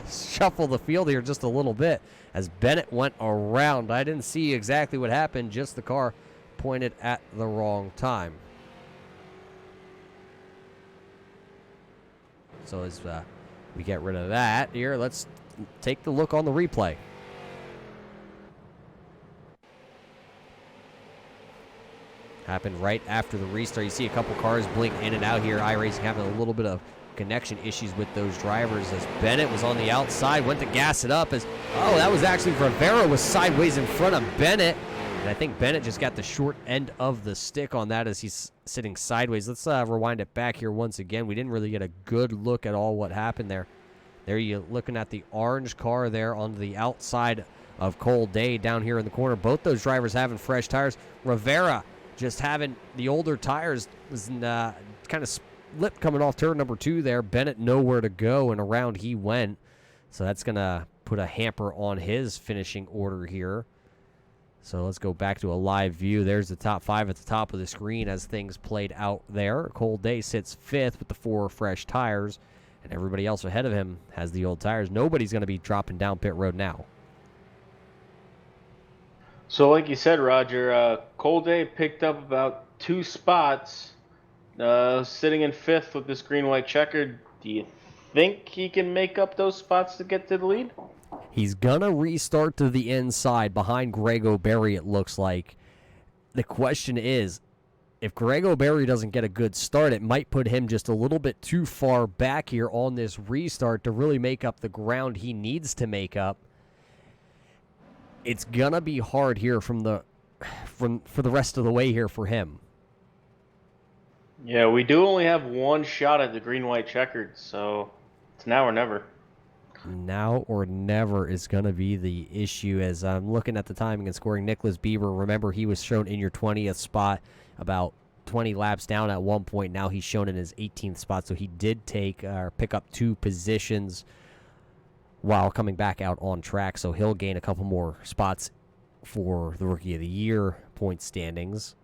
shuffle the field here just a little bit as Bennett went around. I didn't see exactly what happened, just the car pointed at the wrong time. So as we get rid of that here, let's take the look on the replay. Happened right after the restart. You see a couple cars blink in and out here. iRacing having a little bit of connection issues with those drivers as Bennett was on the outside, went to gas it up as, that was actually Rivera was sideways in front of Bennett. And I think Bennett just got the short end of the stick on that as he's sitting sideways. Let's rewind it back here once again. We didn't really get a good look at all what happened there. There you're looking at the orange car there on the outside of Cole Day down here in the corner. Both those drivers having fresh tires. Rivera just having the older tires was kind of lip coming off turn number 2 there. Bennett nowhere to go, and around he went. So that's going to put a hamper on his finishing order here. So let's go back to a live view. There's the top 5 at the top of the screen as things played out there. Cole Day sits 5th with the 4 fresh tires, and everybody else ahead of him has the old tires. Nobody's going to be dropping down pit road now. So like you said, Roger, Cole Day picked up about 2 spots. Sitting in 5th with this green-white checkered, do you think he can make up those spots to get to the lead? He's going to restart to the inside behind Greg O'Berry, it looks like. The question is, if Greg O'Berry doesn't get a good start, it might put him just a little bit too far back here on this restart to really make up the ground he needs to make up. It's going to be hard here for the rest of the way here for him. Yeah, we do only have 1 shot at the green-white checkered, so it's now or never. Now or never is going to be the issue as I'm looking at the timing and scoring. Nicholas Bieber, remember he was shown in your 20th spot about 20 laps down at one point. Now he's shown in his 18th spot, so he did pick up 2 positions while coming back out on track, so he'll gain a couple more spots for the Rookie of the Year point standings.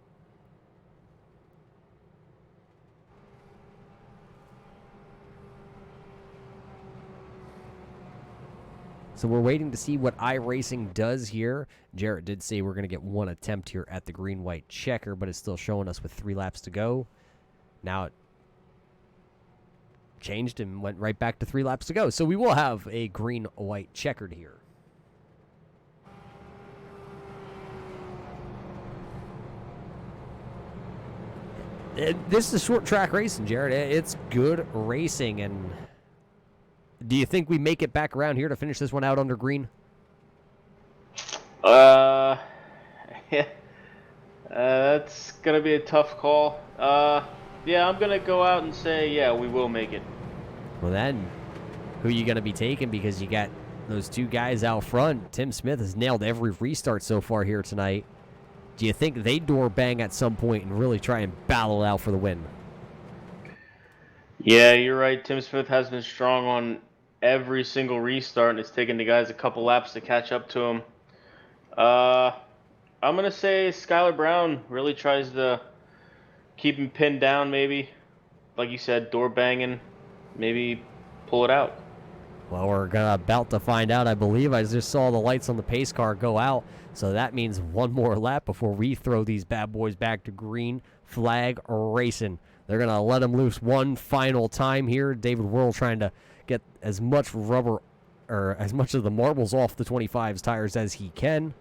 So we're waiting to see what iRacing does here. Jarrett did say we're going to get 1 attempt here at the green-white checker, but it's still showing us with 3 laps to go. Now it changed and went right back to 3 laps to go. So we will have a green-white checkered here. This is short track racing, Jarrett. It's good racing, and do you think we make it back around here to finish this one out under green? Yeah, that's gonna be a tough call. Yeah, I'm gonna go out and say, yeah, we will make it. Well, then, who are you gonna be taking? Because you got those two guys out front. Tim Smith has nailed every restart so far here tonight. Do you think they door bang at some point and really try and battle it out for the win? Yeah, you're right. Tim Smith has been strong on every single restart, and it's taken the guys a couple laps to catch up to him. I'm going to say Skylar Brown really tries to keep him pinned down, maybe. Like you said, door banging, maybe pull it out. Well, we're about to find out, I believe. I just saw the lights on the pace car go out, so that means one more lap before we throw these bad boys back to green flag racing. They're going to let him loose one final time here. David Whirl trying to get as much rubber or as much of the marbles off the 25's tires as he can.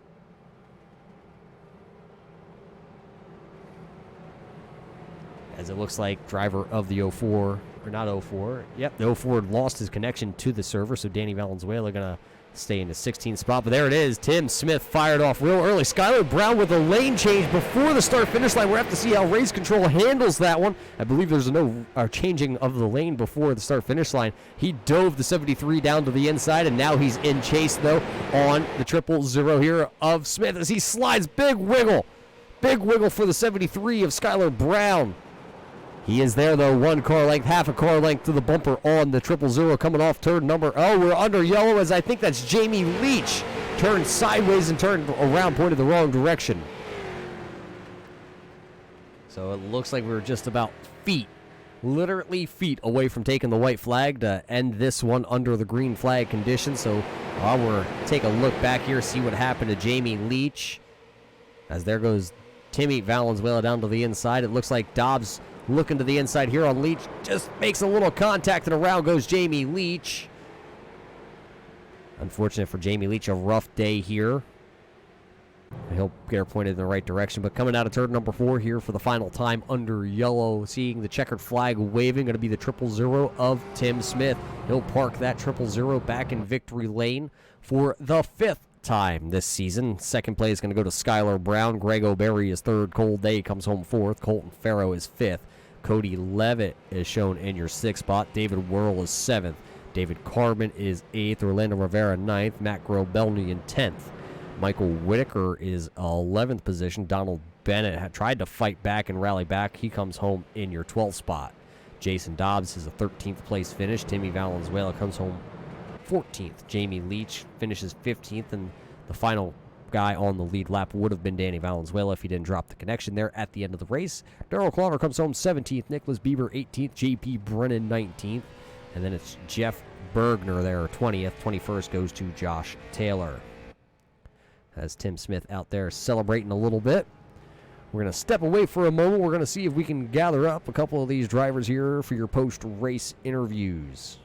As it looks like driver of the 04, or not 04, yep, the 04 lost his connection to the server, so Danny Valenzuela going to stay in the 16th spot. But there it is. Tim Smith fired off real early. Skylar Brown with a lane change before the start-finish line. We'll have to see how race control handles that one. I believe there's no changing of the lane before the start-finish line. He dove the 73 down to the inside, and now he's in chase, though, on the 000 here of Smith as he slides. Big wiggle. Big wiggle for the 73 of Skylar Brown. He is there, though, one car length, half a car length to the bumper on the 000 coming off turn number. Oh, we're under yellow as I think that's Jamie Leach. Turned sideways and turned around, pointed the wrong direction. So it looks like we're just about feet, literally feet away from taking the white flag to end this one under the green flag condition. So we'll take a look back here, see what happened to Jamie Leach. As there goes Timmy Valenzuela down to the inside. It looks like Dobbs looking to the inside here on Leach. Just makes a little contact, and around goes Jamie Leach. Unfortunate for Jamie Leach, a rough day here. He'll get her pointed in the right direction, but coming out of turn number 4 here for the final time under yellow, seeing the checkered flag waving, going to be the 000 of Tim Smith. He'll park that 000 back in victory lane for the 5th time this season. Second place is going to go to Skylar Brown. Greg O'Berry is 3rd. Cole Day comes home 4th. Colton Farrow is 5th. Cody Levitt is shown in your 6th spot. David Whirl is 7th. David Carbon is 8th. Orlando Rivera 9th. Matt Grobelny in 10th. Michael Whitaker is 11th position. Donald Bennett had tried to fight back and rally back. He comes home in your 12th spot. Jason Dobbs is a 13th place finish. Timmy Valenzuela comes home 14th. Jamie Leach finishes 15th, and the final guy on the lead lap would have been Danny Valenzuela if he didn't drop the connection there at the end of the race. Darrell Clover comes home 17th. Nicholas Bieber 18th. J.P. Brennan 19th. And then it's Jeff Bergner there 20th. 21st goes to Josh Taylor. As Tim Smith out there celebrating a little bit. We're going to step away for a moment. We're going to see if we can gather up a couple of these drivers here for your post-race interviews.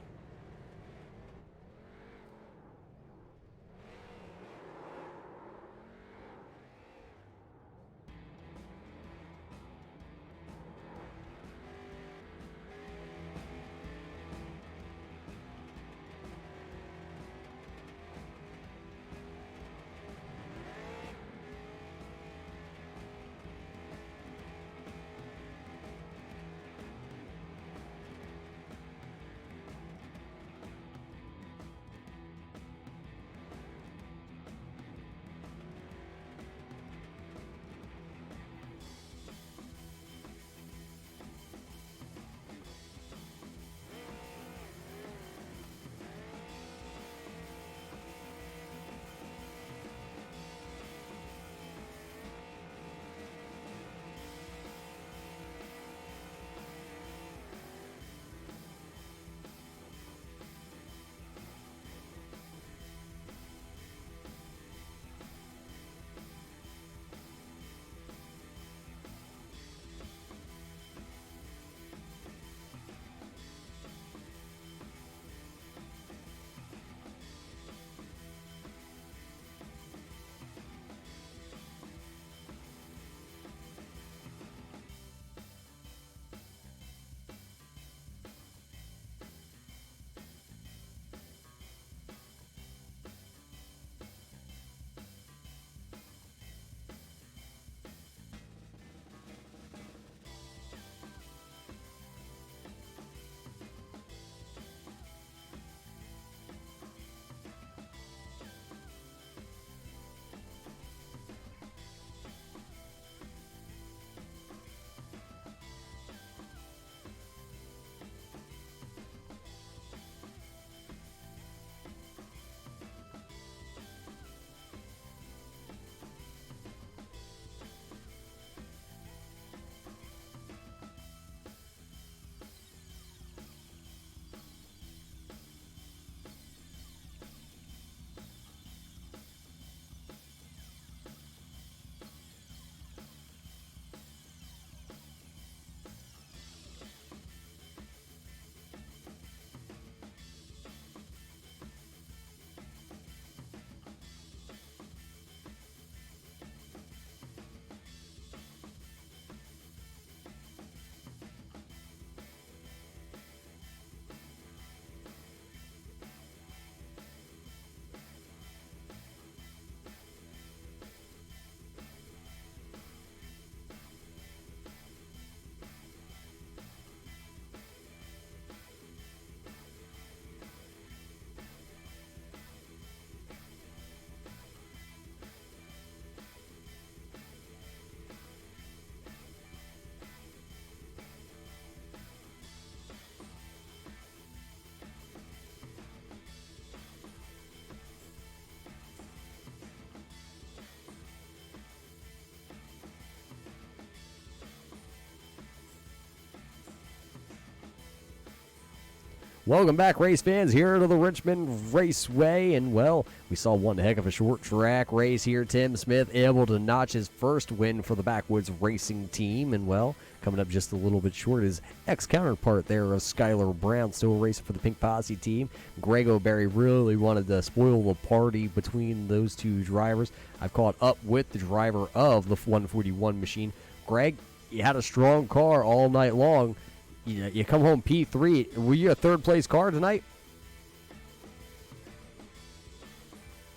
Welcome back, race fans, here to the Richmond Raceway. And, well, we saw one heck of a short track race here. Tim Smith able to notch his first win for the Backwoods Racing team. And, well, coming up just a little bit short, his ex-counterpart there of Skylar Brown, still racing for the Pink Posse team. Greg O'Barry really wanted to spoil the party between those two drivers. I've caught up with the driver of the 141 machine. Greg, you had a strong car all night long. You come home P3. Were you a third-place car tonight?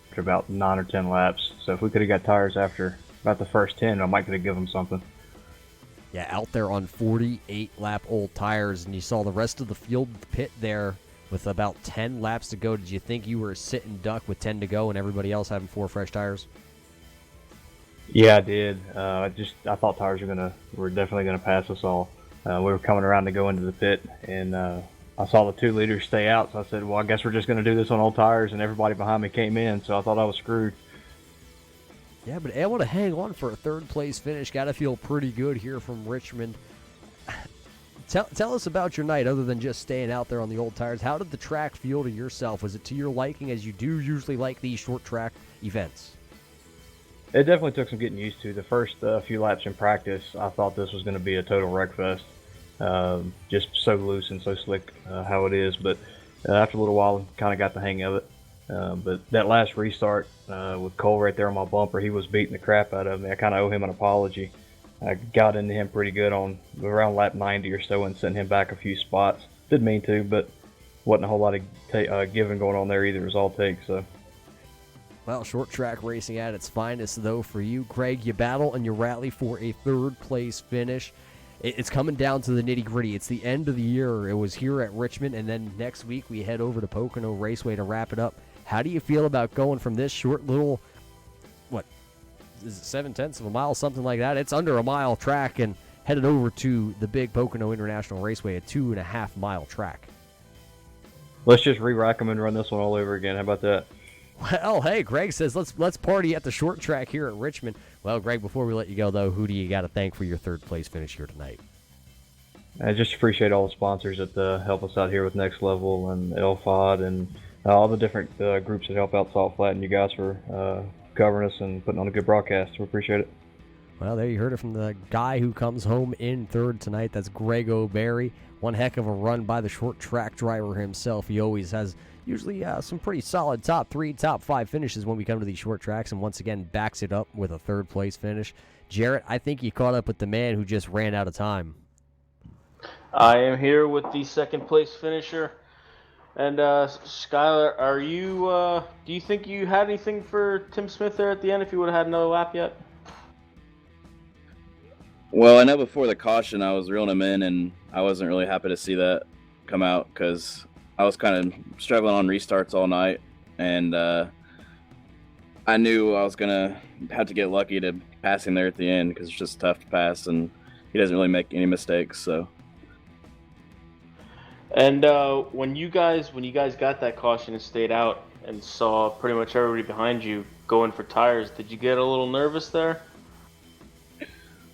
After about 9 or 10 laps. So if we could have got tires after about the first 10, I might could have given them something. Yeah, out there on 48-lap old tires, and you saw the rest of the field pit there with about 10 laps to go. Did you think you were a sitting duck with 10 to go and everybody else having 4 fresh tires? Yeah, I did. I thought tires were definitely gonna pass us all. We were coming around to go into the pit, and I saw the 2 leaders stay out, so I said, well, I guess we're just going to do this on old tires, and everybody behind me came in, so I thought I was screwed. Yeah, but able to hang on for a third-place finish. Got to feel pretty good here from Richmond. Tell us about your night, other than just staying out there on the old tires. How did the track feel to yourself? Was it to your liking, as you do usually like these short track events? It definitely took some getting used to. The first few laps in practice, I thought this was going to be a total wreck fest. Just so loose and so slick how it is. But after a little while, kind of got the hang of it. But that last restart with Cole right there on my bumper, he was beating the crap out of me. I kind of owe him an apology. I got into him pretty good on around lap 90 or so and sent him back a few spots. Didn't mean to, but wasn't a whole lot of giving going on there either. It was all take, so. Well, short track racing at its finest, though, for you. Greg, you battle and you rally for a third-place finish. It's coming down to the nitty-gritty. It's the end of the year. It was here at Richmond, and then next week we head over to Pocono Raceway to wrap it up. How do you feel about going from this short little, what, is it 7/10 of a mile, something like that? It's under a mile track, and headed over to the big Pocono International Raceway, a 2.5-mile track. Let's just re-rack them and run this one all over again. How about that? Well, hey, Greg says let's party at the short track here at Richmond. Well, Greg, before we let you go, though, who do you got to thank for your third-place finish here tonight? I just appreciate all the sponsors that help us out here with Next Level and LFOD and all the different groups that help out Salt Flat, and you guys for covering us and putting on a good broadcast. We appreciate it. Well, there you heard it from the guy who comes home in third tonight. That's Greg O'Barry. One heck of a run by the short track driver himself. He always has usually some pretty solid top 3, top 5 finishes when we come to these short tracks, and once again backs it up with a third-place finish. Jarrett, I think you caught up with the man who just ran out of time. I am here with the second-place finisher. And Skylar, are you? Do you think you had anything for Tim Smith there at the end? If he would have had another lap yet? Well, I know before the caution I was reeling him in, and I wasn't really happy to see that come out because I was kind of struggling on restarts all night, and I knew I was gonna have to get lucky to pass him there at the end because it's just tough to pass, and he doesn't really make any mistakes. So. And when you guys got that caution and stayed out and saw pretty much everybody behind you going for tires, did you get a little nervous there?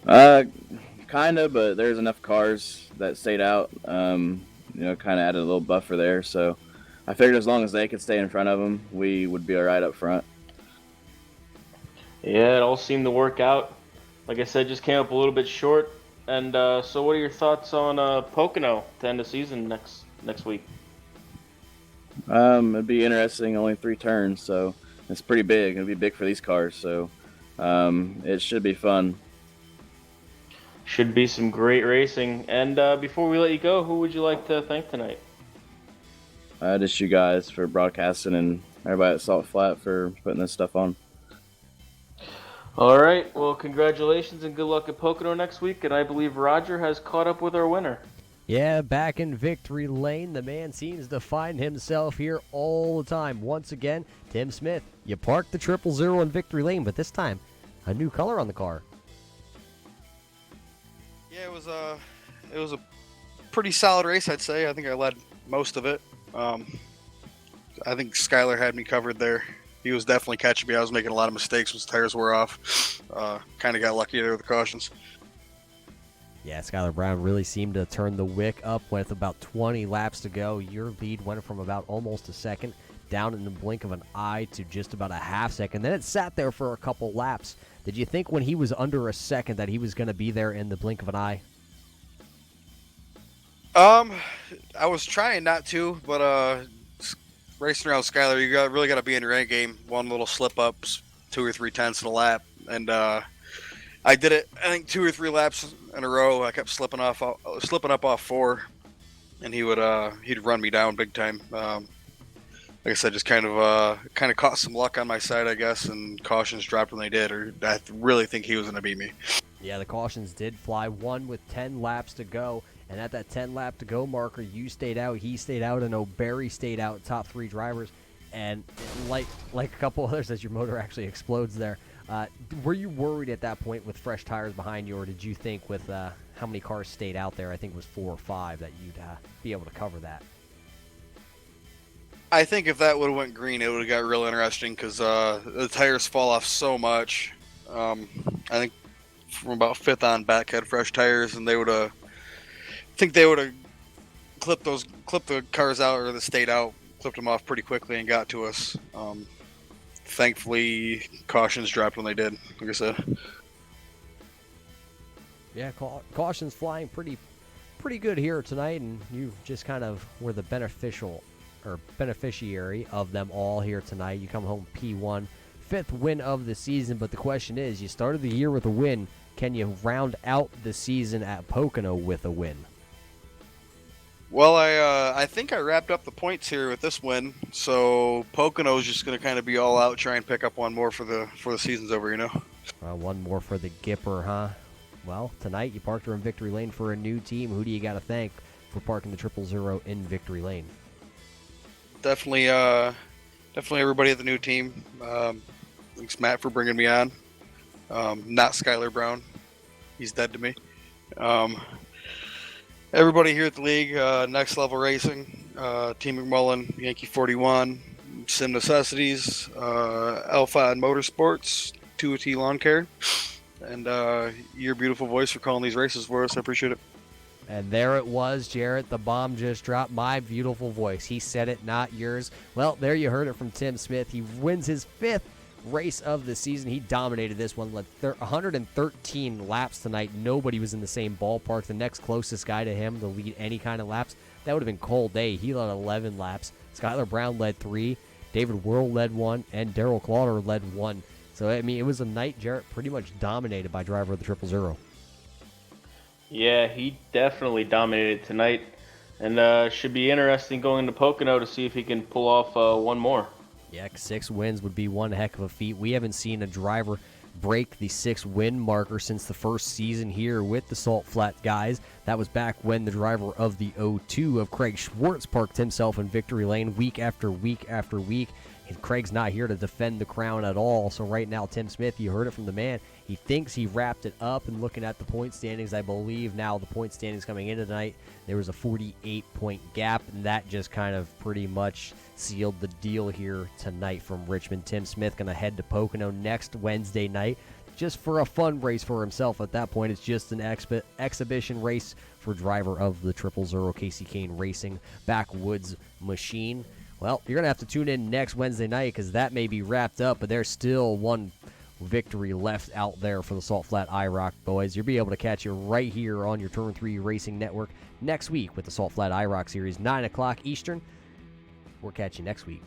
Kind of, but there's enough cars that stayed out. Kind of added a little buffer there. So I figured as long as they could stay in front of them, we would be all right up front. Yeah, it all seemed to work out. Like I said, just came up a little bit short. And so what are your thoughts on Pocono to end the season next week? It'd be interesting. Only 3 turns, so it's pretty big. It'll be big for these cars, so it should be fun. Should be some great racing. And before we let you go, who would you like to thank tonight? Just you guys for broadcasting and everybody at Salt Flat for putting this stuff on. All right. Well, congratulations and good luck at Pocono next week. And I believe Roger has caught up with our winner. Yeah, back in victory lane, the man seems to find himself here all the time. Once again, Tim Smith, you parked the 000 in victory lane, but this time, a new color on the car. Yeah, it was a pretty solid race, I'd say. I think I led most of it. I think Skylar had me covered there. He was definitely catching me. I was making a lot of mistakes when his tires were off. Kind of got lucky there with the cautions. Yeah, Skylar Brown really seemed to turn the wick up with about 20 laps to go. Your lead went from about almost a second down in the blink of an eye to just about a half second. Then it sat there for a couple laps. Did you think when he was under a second that he was going to be there in the blink of an eye? I was trying not to, but racing around Skylar, you really got to be in your A game. One little slip ups, 2 or 3 tenths in a lap, and I did it. I think 2 or 3 laps in a row. I kept slipping up off 4, and he'd run me down big time. Like I said, just kind of caught some luck on my side, I guess, and cautions dropped when they did. Or I really think he was going to beat me. Yeah, the cautions did fly. One with 10 laps to go. And at that 10 lap to go marker, you stayed out, he stayed out, and O'Barry stayed out, top 3 drivers. And like a couple others, as your motor actually explodes there, were you worried at that point with fresh tires behind you, or did you think with how many cars stayed out there, I think it was 4 or 5, that you'd be able to cover that? I think if that would have went green, it would have got real interesting because the tires fall off so much. I think from about 5th on back had fresh tires, and they would have clipped the cars out, or they stayed out, clipped them off pretty quickly and got to us. Thankfully, cautions dropped when they did, like I said. Yeah, cautions flying pretty good here tonight, and you just kind of were the beneficiary of them all here tonight. You come home P1, 5th win of the season, but the question is, you started the year with a win. Can you round out the season at Pocono with a win? Well, I think I wrapped up the points here with this win, so Pocono's just going to kind of be all out, try and pick up one more for the season's over, you know. One more for the Gipper, huh? Well, tonight you parked her in Victory Lane for a new team. Who do you got to thank for parking the 000 in Victory Lane? Definitely everybody at the new team. Thanks Matt for bringing me on. Not Skylar Brown, he's dead to me. Everybody here at the league, Next Level Racing, Team McMullen, Yankee 41, Sim Necessities, Alpha and Motorsports, 2T Lawn Care, and your beautiful voice for calling these races for us. I appreciate it. And there it was, Jarrett. The bomb just dropped. My beautiful voice. He said it, not yours. Well, there you heard it from Tim Smith. He wins his 5th race of the season. He dominated this one. Led 113 laps tonight. Nobody was in the same ballpark. The next closest guy to him to lead any kind of laps, that would have been Cole Day. He led 11 laps. Skylar Brown led 3. David Whirl led 1. And Daryl Clauder led 1. So, I mean, it was a night Jarrett pretty much dominated by driver of the 000. Yeah, he definitely dominated tonight. And should be interesting going to Pocono to see if he can pull off one more. Yeah, 6 wins would be one heck of a feat. We haven't seen a driver break the 6-win marker since the first season here with the Salt Flat guys. That was back when the driver of the 02 of Craig Schwartz parked himself in Victory Lane week after week after week. And Craig's not here to defend the crown at all. So right now, Tim Smith, you heard it from the man. He thinks he wrapped it up, and looking at the point standings, I believe now the point standings coming into tonight, there was a 48-point gap, and that just kind of pretty much sealed the deal here tonight from Richmond. Tim Smith going to head to Pocono next Wednesday night just for a fun race for himself. At that point, it's just an exhibition race for driver of the 000 Casey Kane Racing Backwoods Machine. Well, you're going to have to tune in next Wednesday night because that may be wrapped up, but there's still one victory left out there for the Salt Flat IROC boys. You'll be able to catch it right here on your Turn 3 Racing Network next week with the Salt Flat IROC Series, 9 o'clock Eastern. We'll catch you next week.